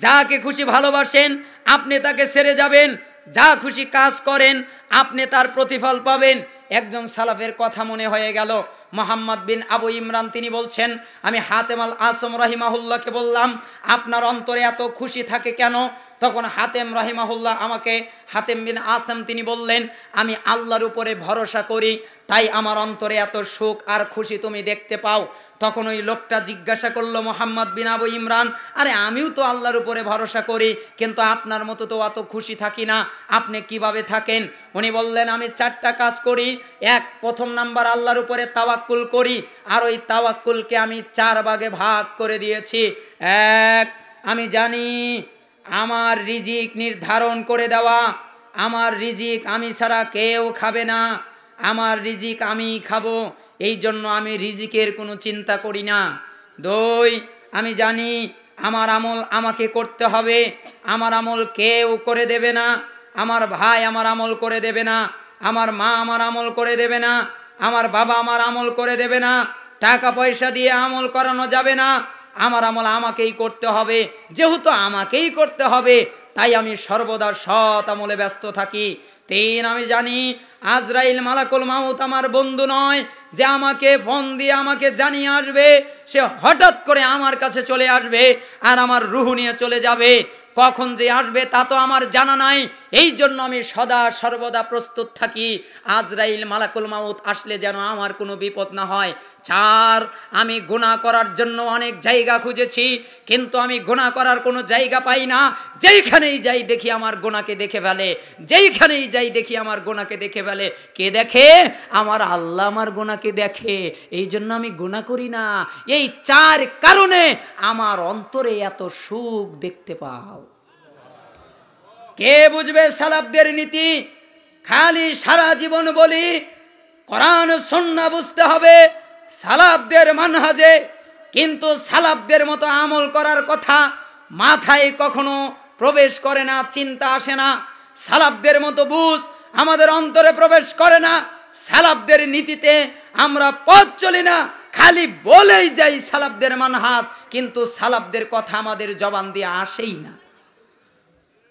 যাকে খুশি ভালোবাসেন আপনি তাকে ছেড়ে যাবেন, যা খুশি কাজ করেন আপনি তার প্রতিফল পাবেন। একজন সালাফের কথা মনে হয়ে গেল, মোহাম্মদ বিন আবু ইমরান, তিনি বলছেন, আমি হাতেম আল আসম রাহিমাহুল্লাহকে বললাম, আপনার অন্তরে এত খুশি থাকে কেন? তখন হাতেম রাহিমাহুল্লাহ আমাকে, হাতেম বিন আসম, তিনি বললেন, আমি আল্লাহর উপরে ভরসা করি, তাই আমার অন্তরে এত সুখ আর খুশি তুমি দেখতে পাও। তখন ওই লোকটা জিজ্ঞাসা করলো, মোহাম্মদ বিন আবু ইমরান, আরে আমিও তো আল্লাহর উপরে ভরসা করি, কিন্তু আপনার মতো তো অত খুশি থাকি না, আপনি কিভাবে থাকেন? উনি বললেন, আমি 4টা কাজ করি। প্রথম নাম্বার, আল্লাহর উপরে তাওয়াক্কুল করি, আর ওই তাওয়াক্কুলকে আমি 4 ভাগে ভাগ করে দিয়েছি। 1, আমি জানি আমার রিজিক নির্ধারণ করে দেওয়া, আমার রিজিক আমি ছাড়া কেউ খাবে না, আমার রিজিক আমি খাবো, এই জন্য আমি রিজিকের কোনো চিন্তা করি না। 2, আমি জানি আমার আমল আমাকে করতে হবে, আমার আমল কেউ করে দেবে না, আমার ভাই আমার আমল করে দেবে না, আমার মা আমার আমল করে দেবে না, আমার বাবা আমার আমল করে দেবে না, টাকা পয়সা দিয়ে আমল করানো যাবে না, আমার আমল আমাকেই করতে হবে। যেহেতু আমাকেই করতে হবে, তাই আমি সর্বদা সৎ আমলে ব্যস্ত থাকি। 3, আমি জানি আজরাইল মালাকুল মাউত আমার বন্ধু নয় যে আমাকে ফোন দিয়ে আমাকে জানিয়ে আসবে, সে হঠাৎ করে আমার কাছে চলে আসবে আর আমার রূহ নিয়ে চলে যাবে। কখন যে আসবে তা তো আমার জানা নাই, এই জন্য আমি সদা সর্বদা প্রস্তুত থাকি, আজরাইল মালাকুল মাউত আসলে যেন আমার কোনো বিপদ না হয়। 4, আমি গুনাহ করার জন্য অনেক জায়গা খুঁজেছি, কিন্তু আমি গুনাহ করার কোনো জায়গা পাই না। যেইখানেই যাই দেখি আমার গুনাহকে দেখে ফেলে, যেইখানেই যাই দেখি আমার গুনাহকে দেখে ফেলে। কে দেখে? আমার আল্লাহ আমার গুনাহকে দেখে, এই জন্য আমি গুনাহ করি না। এই 4 কারণে আমার অন্তরে এত সুখ দেখতে পাও। কে বুঝবে সালাফদের নীতি? খালি সারা জীবন বলি কোরআন সুন্নাহ বুঝতে হবে সালাফদের মানহাজে, কিন্তু সালাফদের মতো আমল করার কথা মাথায় কখনো প্রবেশ করে না, চিন্তা আসে না। সালাফদের মতো বুঝ আমাদের অন্তরে প্রবেশ করে না। সালাফদের নীতিতে আমরা পথ চলি না, খালি বলেই যাই সালাফদের মানহাজ, কিন্তু সালাফদের কথা আমাদের জবান দিয়ে আসেই না।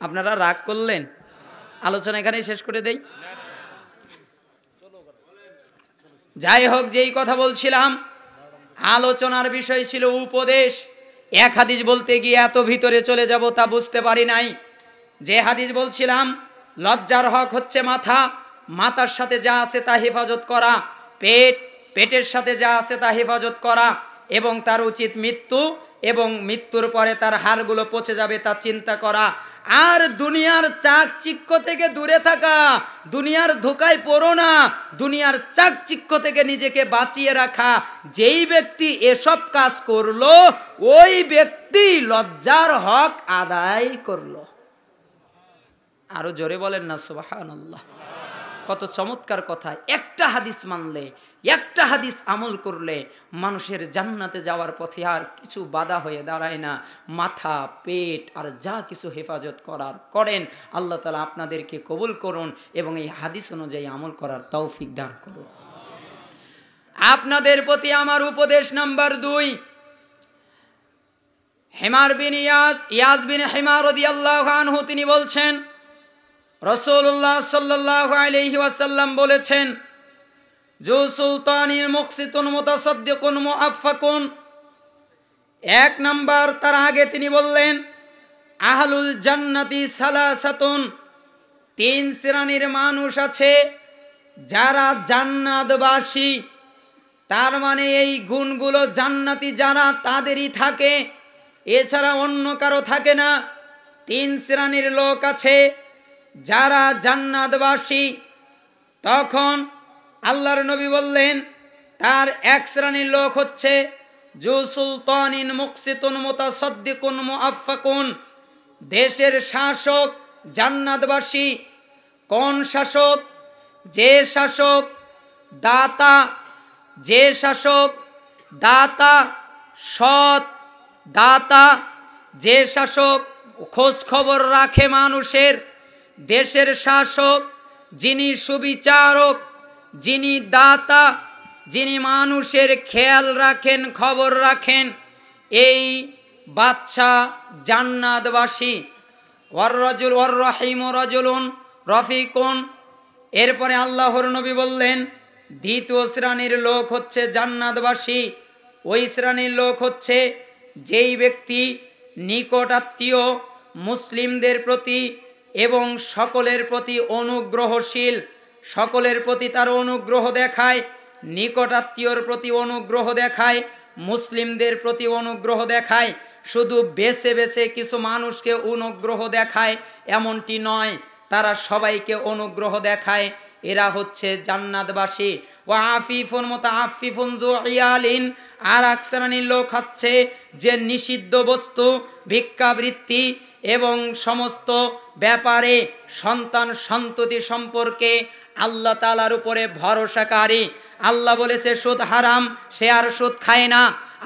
আপনারা রাগ করলেন? আলোচনা এখানেই শেষ করে দেই। যাই হোক, যেই কথা বলছিলাম, আলোচনার বিষয় ছিল উপদেশ। এক হাদিস বলতে গিয়ে এত ভিতরে চলে যাব তা বুঝতে পারি নাই। যে হাদিস বলছিলাম, লজ্জার হক হচ্ছে মাথা, মাথার সাথে যা আছে তা হেফাজত করা, পেটের সাথে যা আছে তা হেফাজত করা, এবং তার উচিত মৃত্যু, এবং মৃত্যুর পরে তার হাড়গুলো পচে যাবে তা চিন্তা করা। আর দুনিয়ার চাকচিক্য থেকে দূরে থাকা, দুনিয়ার ধোকায় পড়ো না, দুনিয়ার চাকচিক্য থেকে নিজেকে বাঁচিয়ে রাখা। যেই ব্যক্তি এসব কাজ করলো ওই ব্যক্তি লজ্জার হক আদায় করলো। আরো জোরে বলেন না সুবহানাল্লাহ। কত চমৎকার কথা! একটা হাদিস মানলে, একটা হাদিস আমল করলে মানুষের জান্নাতে যাওয়ার পথে আর কিছু বাধা হয়ে দাঁড়ায় না। মাথা, পেট আর যা কিছু হেফাজত করার করেন। আল্লাহ তাআলা আপনাদেরকে কবুল করুন এবং এই হাদিস অনুযায়ী আমল করার তৌফিক দান করুন। আপনাদের প্রতি আমার উপদেশ নাম্বার 2, হিমার বিন ইয়াস বিন হিমার রাদিয়াল্লাহু আনহু তিনি বলছেন, রাসূলুল্লাহ সাল্লাল্লাহু আলাইহি ওয়াসাল্লাম বলেছেন, জু সুলতানিল মুকসিতুন মুতাসাদ্দিকুন মুআফফাকুন। 1 নাম্বার, তার আগে তিনি বললেন, আহলুল জান্নাতি সালাসাতুন, 3 শ্রেণীর মানুষ আছে যারা জান্নাতবাসী। তার মানে এই গুণগুলো জান্নাতি যারা তাদেরই থাকে, এছাড়া অন্য কারো থাকে না। 3 শ্রেণীর লোক আছে যারা জান্নাতবাসী। তখন আল্লাহর নবী বললেন, তার 1 শ্রেণীর লোক হচ্ছে জু সুলতানিন মুকসিতুন মুতাসাদ্দিকুন মুআফফাকুন, দেশের শাসক জান্নাতবাসী। কোন শাসক? যে শাসক দাতা, যে শাসক দাতা, সৎ দাতা, যে শাসক খোঁজ খবর রাখে মানুষের, দেশের শাসক যিনি সুবিচারক, যিনি দাতা, যিনি মানুষের খেয়াল রাখেন, খবর রাখেন, এই বাদশা জান্নাতবাসী। ওয়ার রাজুল ওয়ার রাহিম রাজুলুন রফিকুন। এরপরে আল্লাহর নবী বললেন, দ্বিতীয় শ্রেণীর লোক হচ্ছে জান্নাতবাসী। ওই শ্রেণীর লোক হচ্ছে যেই ব্যক্তি নিকট আত্মীয় মুসলিমদের প্রতি এবং সকলের প্রতি অনুগ্রহশীল, সকলের প্রতি তার অনুগ্রহ দেখায়, নিকট আত্মীয়র প্রতি অনুগ্রহ দেখায়, মুসলিমদের প্রতি অনুগ্রহ দেখায়। শুধু বেছে বেছে কিছু মানুষকে অনুগ্রহ দেখায় এমনটি নয়, তারা সবাইকে অনুগ্রহ দেখায়। এরা হচ্ছে জান্নাতবাসী। ওয়া আফিফুন মুতাআফফিফুন যু ইয়ালিন। আর এক শ্রেণীর লোক হচ্ছে যে নিষিদ্ধ বস্তু, ভিক্ষাবৃত্তি এবং সমস্ত ব্যাপারে সন্তান সন্ততি সম্পর্কে আল্লাহ তাআলার উপরে ভরসাকারী। আল্লাহ বলেছে সুদ হারাম, সে আর সুদ খায় না।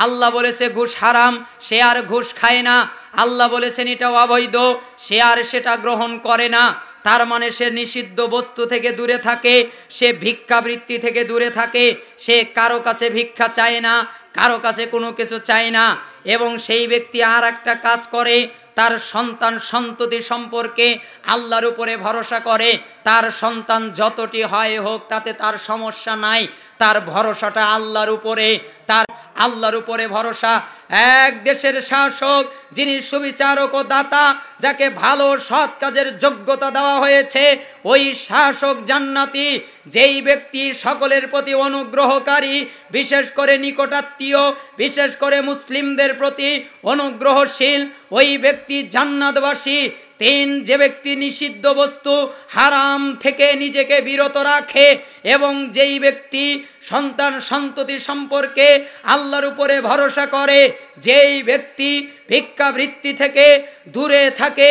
আল্লাহ বলেছে ঘুষ হারাম, সে আর ঘুষ খায় না। আল্লাহ বলেছেন এটা অবৈধ, সে আর সেটা গ্রহণ করে না। তার মানে সে নিষিদ্ধ বস্তু থেকে দূরে থাকে, সে ভিক্ষাবৃত্তি থেকে দূরে থাকে, সে কারো কাছে ভিক্ষা চায় না, কারো কাছে কোনো কিছু চায় না। এবং সেই ব্যক্তি আর একটা কাজ করে, তার সন্তান সন্ততি সম্পর্কে আল্লাহর উপরে ভরসা করে। তার সন্তান যতটি হয় হোক তাতে তার সমস্যা নাই, তার ভরসাটা আল্লাহর উপরে, তার আল্লাহর উপরে ভরসা। এক দেশের শাসক যিনি সুবিচারক ও দাতা, যাকে ভালো সৎ কাজের যোগ্যতা দেওয়া হয়েছে, ওই শাসক জান্নাতি। যেই ব্যক্তি সকলের প্রতি অনুগ্রহকারী, বিশেষ করে নিকটাত্মীয়, বিশেষ করে মুসলিমদের প্রতি অনুগ্রহশীল, ওই ব্যক্তি জান্নাতবাসী। 3, যে ব্যক্তি নিষিদ্ধ বস্তু হারাম থেকে নিজেকে বিরত রাখে এবং যেই ব্যক্তি সন্তান সন্ততি সম্পর্কে আল্লাহর উপরে ভরসা করে, যেই ব্যক্তি ভিক্ষাবৃত্তি থেকে দূরে থাকে,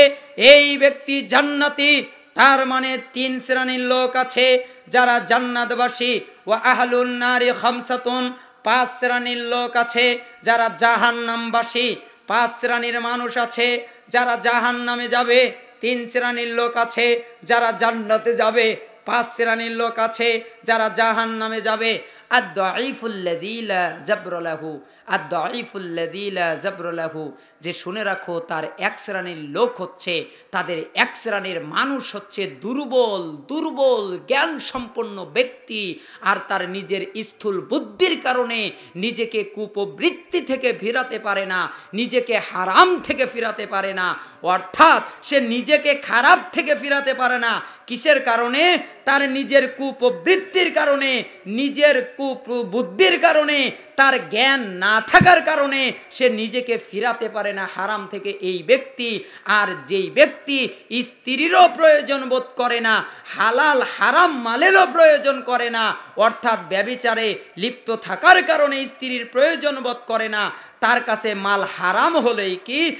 এই ব্যক্তি জান্নাতি। তার মানে 3 শ্রেণীর লোক আছে যারা জান্নাতবাসী। ওয়া আহলুন নারি খামসাতুন, 5 শ্রেণীর লোক আছে যারা জাহান্নামবাসী। 5 শ্রেণীর মানুষ আছে যারা জাহান্নামে যাবে। তিন শ্রেণীর লোক আছে যারা জান্নাতে যাবে, পাঁচ শ্রেণীর লোক আছে যারা জাহান্নামে যাবে। আদ-দাঈফুল্লাযী লা জাবরা লাহু, আদ-দাঈফুল্লাযী লা জাবরা লাহু, যে শুনে রাখো তার এক শ্রেণীর লোক হচ্ছে, তাদের এক শ্রেণীর মানুষ হচ্ছে দুর্বল দুর্বল জ্ঞান সম্পন্ন ব্যক্তি, আর তার নিজের স্থূল বুদ্ধির কারণে নিজেকে কুপ্রবৃত্তি থেকে ফিরাতে পারে না, নিজেকে হারাম থেকে ফিরাতে পারে না, অর্থাৎ সে নিজেকে খারাপ থেকে ফিরাতে পারে না। কিসের কারণে? তার নিজের কুপ্রবৃত্তির কারণে, নিজের কুবুদ্ধির কারণে, তার জ্ঞান না থাকার কারণে সে নিজেকে ফিরাতে পারে না হারাম থেকে এই ব্যক্তি। আর যেই ব্যক্তি স্ত্রীরও প্রয়োজন বোধ করে না, হালাল হারাম মালেরও প্রয়োজন করে না, অর্থাৎ ব্যভিচারে লিপ্ত থাকার কারণে স্ত্রীর প্রয়োজন বোধ করে না, তার কাছে মাল হারাম হলেই কি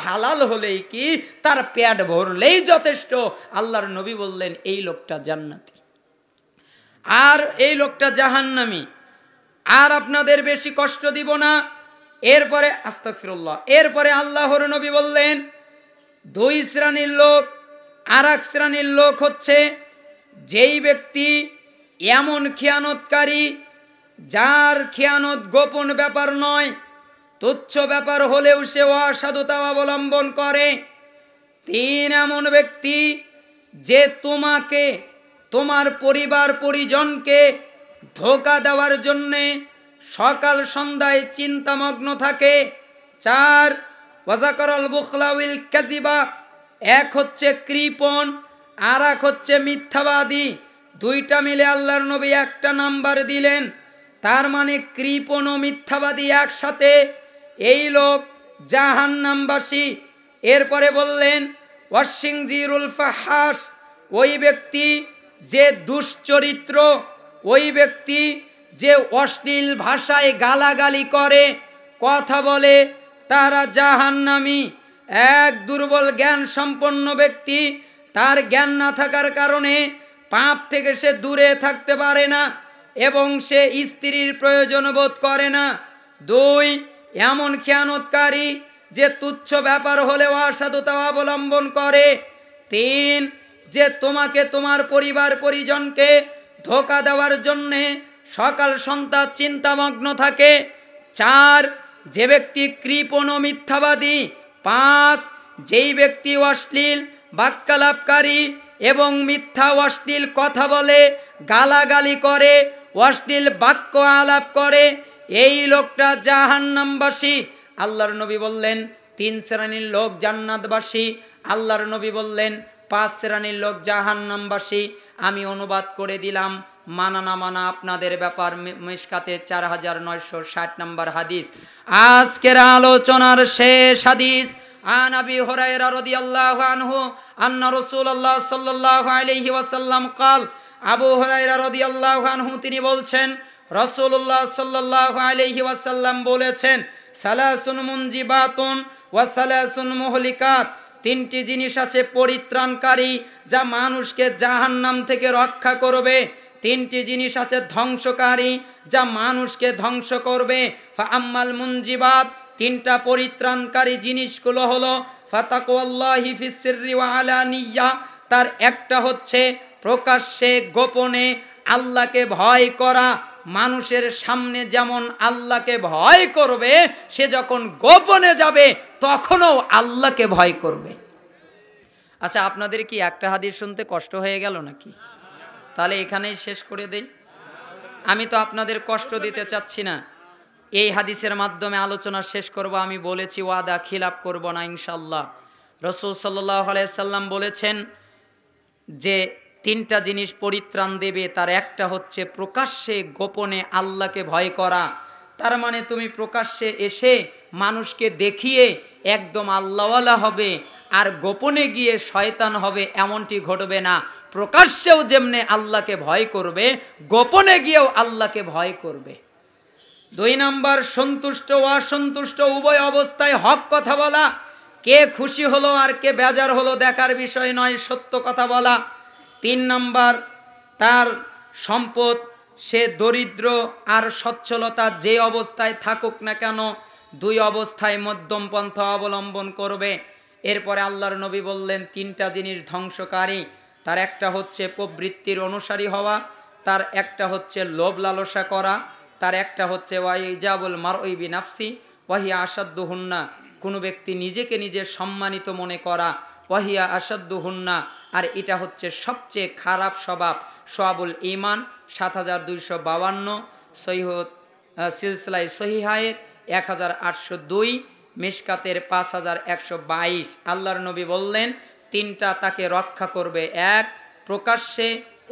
হালাল হলেই কি তার পেট ভরলেই যথেষ্ট। আল্লাহর নবী বললেন এই লোকটা জান্নাতি আর এই লোকটা জাহান্নামী। আর আপনাদের বেশি কষ্ট দিব না। এরপরে আস্তাগফিরুল্লাহ, এরপরে আল্লাহর নবী বললেন দুই শ্রেণীর লোক। আর এক শ্রেণীর লোক হচ্ছে যেই ব্যক্তি এমন খিয়ানতকারী যার খিয়ানত গোপন ব্যাপার নয়, তুচ্ছ ব্যাপার হলেও সে অসাধুতা অবলম্বন করে। তিন এমন ব্যক্তি যে তোমাকে, তোমার পরিবার পরিজনকে ধোঁকা দেওয়ার জন্যে সকাল সন্ধ্যায় চিন্তামগ্ন থাকে। চার ওয়াজাকারাল বুখলা ওয়াল কাযিবা, এক হচ্ছে কৃপণ আর এক হচ্ছে মিথ্যাবাদী। দুইটা মিলে আল্লাহর নবী একটা নাম্বার দিলেন। তার মানে কৃপণ ও মিথ্যাবাদী একসাথে, এই লোক জাহান্নামবাসী। এরপরে বললেন ওয়াশিংজিরুল ফাহাশ, ওই ব্যক্তি যে দুশ্চরিত্র, ওই ব্যক্তি যে অশ্লীল ভাষায় গালাগালি করে, কথা বলে, তারা জাহান্নামী। এক দুর্বল জ্ঞান সম্পন্ন ব্যক্তি, তার জ্ঞান না থাকার কারণে পাপ থেকে সে দূরে থাকতে পারে না এবং সে স্ত্রীর প্রয়োজন বোধ করে না। দুই এমন খেয়ানতকারী যে তুচ্ছ ব্যাপার হলেও অসাধুতা অবলম্বন করে। তিন যে তোমাকে, তোমার পরিবার পরিজনকে ধোঁকা দেওয়ার জন্যে সকাল সন্ধ্যা চিন্তামগ্ন থাকে। চার যে ব্যক্তি কৃপণ ও মিথ্যাবাদী। পাঁচ যেই ব্যক্তি অশ্লীল বাক্যালাপকারী এবং মিথ্যা অশ্লীল কথা বলে, গালাগালি করে, অশ্লীল বাক্য আলাপ করে, এই লোকটা জাহান্নামবাসী। আল্লাহর নবী বললেন তিন শ্রেণীর লোক জান্নাতবাসী। আল্লাহর নবী বললেন পাঁচ শ্রেণীর লোক জাহান্নামবাসী। আমি অনুবাদ করে দিলাম, মানা না মানা আপনাদের ব্যাপার। মিশকাতে 4960 নম্বর হাদিস। আজকের আলোচনার শেষ হাদিস। আন আবি হুরায়রা রাদিয়াল্লাহু আনহু আন্না রাসূলুল্লাহ সাল্লাল্লাহু আলাইহি ওয়াসাল্লাম قال, আবু হুরায়রা রাদিয়াল্লাহু আনহু তিনি বলছেন রাসূলুল্লাহ সাল্লাল্লাহু আলাইহি ওয়াসাল্লাম বলেছেন সালাসুন মুনজিবাতুন ওয়া সালাসুন মুহলিকাত, তিনটি জিনিস আছে পরিত্রাণকারী যা মানুষকে জাহান্নাম থেকে রক্ষা করবে। তিনটি জিনিস আছে ধ্বংসকারী যা মানুষকে ধ্বংস করবে। ফাআম্মাল মুনজিবাত, তিনটা পরিত্রাণকারী জিনিসগুলো হলো ফাতাকুল্লাহি ফিস সিররি ওয়া আলানিয়া, তার একটা হচ্ছে প্রকাশ্যে গোপনে আল্লাহকে ভয় করা। মানুষের সামনে যেমন আল্লাহকে ভয় করবে, সে যখন গোপনে যাবে তখনও আল্লাহকে ভয় করবে। আচ্ছা, আপনাদের কি একটা হাদিস শুনতে কষ্ট হয়ে গেল নাকি? তাহলে এখানেই শেষ করে দেই। আমি তো আপনাদের কষ্ট দিতে চাচ্ছি না। এই হাদিসের মাধ্যমে আলোচনা শেষ করব। আমি বলেছি ওয়াদা খিলাফ করব না ইনশাল্লাহ। রাসূল সাল্লাল্লাহু আলাইহি সাল্লাম বলেছেন যে তিনটা জিনিস পরিত্রাণ দেবে, তার একটা হচ্ছে প্রকাশ্যে গোপনে আল্লাহকে ভয় করা। তার মানে তুমি প্রকাশ্যে এসে মানুষকে দেখিয়ে একদম আল্লাহওয়ালা হবে আর গোপনে গিয়ে শয়তান হবে, এমনটি ঘটবে না। প্রকাশ্যেও যেমনে আল্লাহকে ভয় করবে, গোপনে গিয়েও আল্লাহকে ভয় করবে। দুই নাম্বার, সন্তুষ্ট অসন্তুষ্ট উভয় অবস্থায় হক কথা বলা। কে খুশি হলো আর কে বেজার হলো দেখার বিষয় নয়, সত্য কথা বলা। তিন নাম্বার, তার সম্পদ, সে দরিদ্র আর সচ্ছলতা যে অবস্থায় থাকুক না কেন, দুই অবস্থায় মধ্যম পন্থা অবলম্বন করবে। এরপরে আল্লাহর নবী বললেন তিনটা জিনিস ধ্বংসকারী। তার একটা হচ্ছে প্রবৃত্তির অনুসারী হওয়া, তার একটা হচ্ছে লোভ লালসা করা, তার একটা হচ্ছে ওয়াইজাবুল মারই বিনাফসি ওয়াহিয়া আসাদ্দুহুন্না, কোনো ব্যক্তি নিজেকে নিজে সম্মানিত মনে করা, ওয়াহিয়া আসাদ্দুহুন্না, আর এটা হচ্ছে সবচেয়ে খারাপ স্বভাব। সোয়াবুল ইমান ৭২৫২, সহিহ সিলসিলায় সহিহায়ের ১৮০২, মিশকাতের ৫১২২। আল্লাহর নবী বললেন তিনটা তাকে রক্ষা করবে, এক প্রকাশ্যে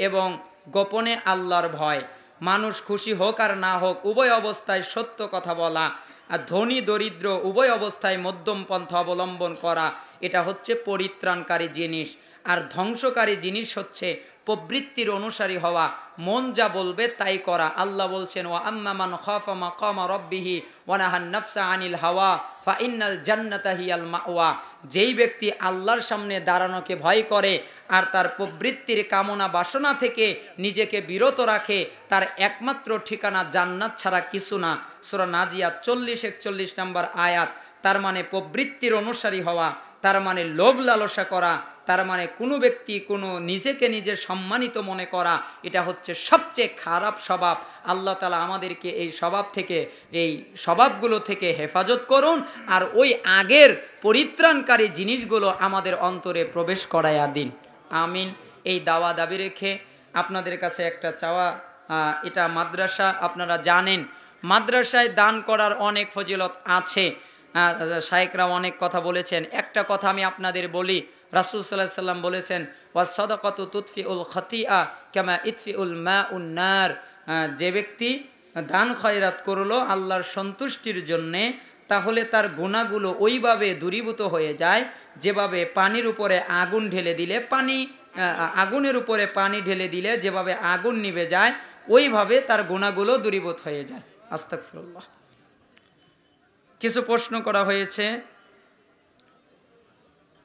এবং গোপনে আল্লাহর ভয়, মানুষ খুশি হোক আর না হোক উভয় অবস্থায় সত্য কথা বলা, আর ধনী দরিদ্র উভয় অবস্থায় মধ্যম পন্থা অবলম্বন করা, এটা হচ্ছে পরিত্রাণকারী জিনিস। আর ধ্বংসকারী জিনিস হচ্ছে প্রবৃত্তির অনুসারী হওয়া, মন যা বলবে তাই করা। আল্লাহ বলছেন ওয়া আম্মা মান খাফা মাকামা রাব্বিহি ওয়া নাহান নাফসা আনিল হাওয়া ফা ইন্নাল জান্নাতা হিয়াল মাওয়া, যেই ব্যক্তি আল্লাহর সামনে দাঁড়ানোকে ভয় করে আর তার প্রবৃত্তির কামনা বাসনা থেকে নিজেকে বিরত রাখে, তার একমাত্র ঠিকানা জান্নাত ছাড়া কিছু না। সূরা নাজিয়াত 40-41 নম্বর আয়াত। তার মানে প্রবৃত্তির অনুসারী হওয়া, তার মানে লোভ লালসা করা, তার মানে কোনো ব্যক্তি কোনো নিজেকে নিজে সম্মানিত মনে করা, এটা হচ্ছে সবচেয়ে খারাপ স্বভাব। আল্লাহ তাআলা আমাদেরকে এই স্বভাব থেকে, এই স্বভাবগুলো থেকে হেফাজত করুন, আর ওই আগের পরিত্রাণকারী জিনিসগুলো আমাদের অন্তরে প্রবেশ করাইয়া দিন, আমিন। এই দাওয়া দাবি রেখে আপনাদের কাছে একটা চাওয়া, এটা মাদ্রাসা, আপনারা জানেন মাদ্রাসায় দান করার অনেক ফজিলত আছে, শায়েখরা অনেক কথা বলেছেন। একটা কথা আমি আপনাদের বলি, রাসূল সাল্লাল্লাহু আলাইহি সাল্লাম বলেছেন ওয়াস সাদাকাতু তুতফিউল খাতিআ কামা ইতফিউল মাউন নার, যে ব্যক্তি দান খয়রাত করলো আল্লাহর সন্তুষ্টির জন্যে, তাহলে তার গুনাহগুলো ওইভাবে দূরীভূত হয়ে যায় যেভাবে পানির উপরে আগুন ঢেলে দিলে আগুনের উপরে পানি ঢেলে দিলে যেভাবে আগুন নিভে যায়, ওইভাবে তার গুনাহগুলো দূরীভূত হয়ে যায়। আস্তাগফিরুল্লাহ। কিছু প্রশ্ন করা হয়েছে,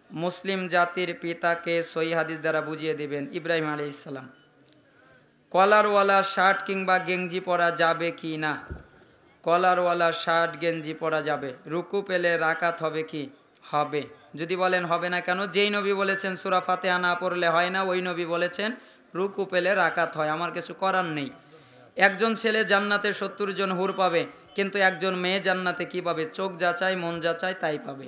মুসলিম জাতির পিতাকে সহিহ হাদিস দ্বারা বুঝিয়ে দেবেন। ইব্রাহিম আলাইহিস সালাম। কলারওয়ালা শার্ট কিংবা গেঞ্জি পরা যাবে কি না? কলারওয়ালা শার্ট গেঞ্জি পরা যাবে। রুকু পেলে রাকাত হবে কি? হবে। যদি বলেন হবে না কেন, যেই নবী বলেছেন সূরা ফাতিহা না পড়লে হয় না, ওই নবী বলেছেন রুকু পেলে রাকাত হয়, আমার কিছু করার নেই। একজন ছেলে জান্নাতে ৭০ জন হুর পাবে, কিন্তু একজন মেয়ে জান্নাতে কি পাবে? চোখ যাচাই মন যাচাই তাই পাবে।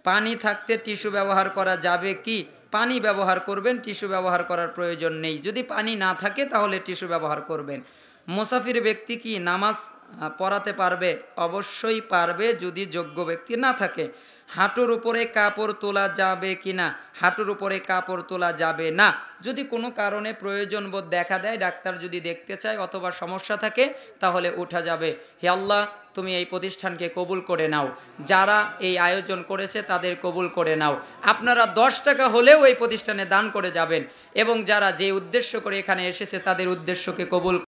পানি থাকতে টিস্যু ব্যবহার করা যাবে কি? পানি ব্যবহার করবেন, টিস্যু ব্যবহার করার প্রয়োজন নেই। যদি পানি না থাকে তাহলে টিস্যু ব্যবহার করবেন। মুসাফির ব্যক্তি কি নামাজ পড়াতে পারবে? অবশ্যই পারবে, যদি যোগ্য ব্যক্তি না থাকে। হাঁটুর উপরে কাপড় তোলা যাবে কি না? হাঁটুর উপরে কাপড় তোলা যাবে না। যদি কোনো কারণে প্রয়োজন বোধ দেখা দেয়, ডাক্তার যদি দেখতে চায় অথবা সমস্যা থাকে, তাহলে ওঠা যাবে। হে আল্লাহ, তুমি এই প্রতিষ্ঠানকে কবুল করে নাও, যারা এই আয়োজন করেছে তাদের কবুল করে নাও। আপনারা 10 টাকা হলেও এই প্রতিষ্ঠানে দান করে যাবেন, এবং যারা যে উদ্দেশ্য করে এখানে এসেছে তাদের উদ্দেশ্যকে কবুল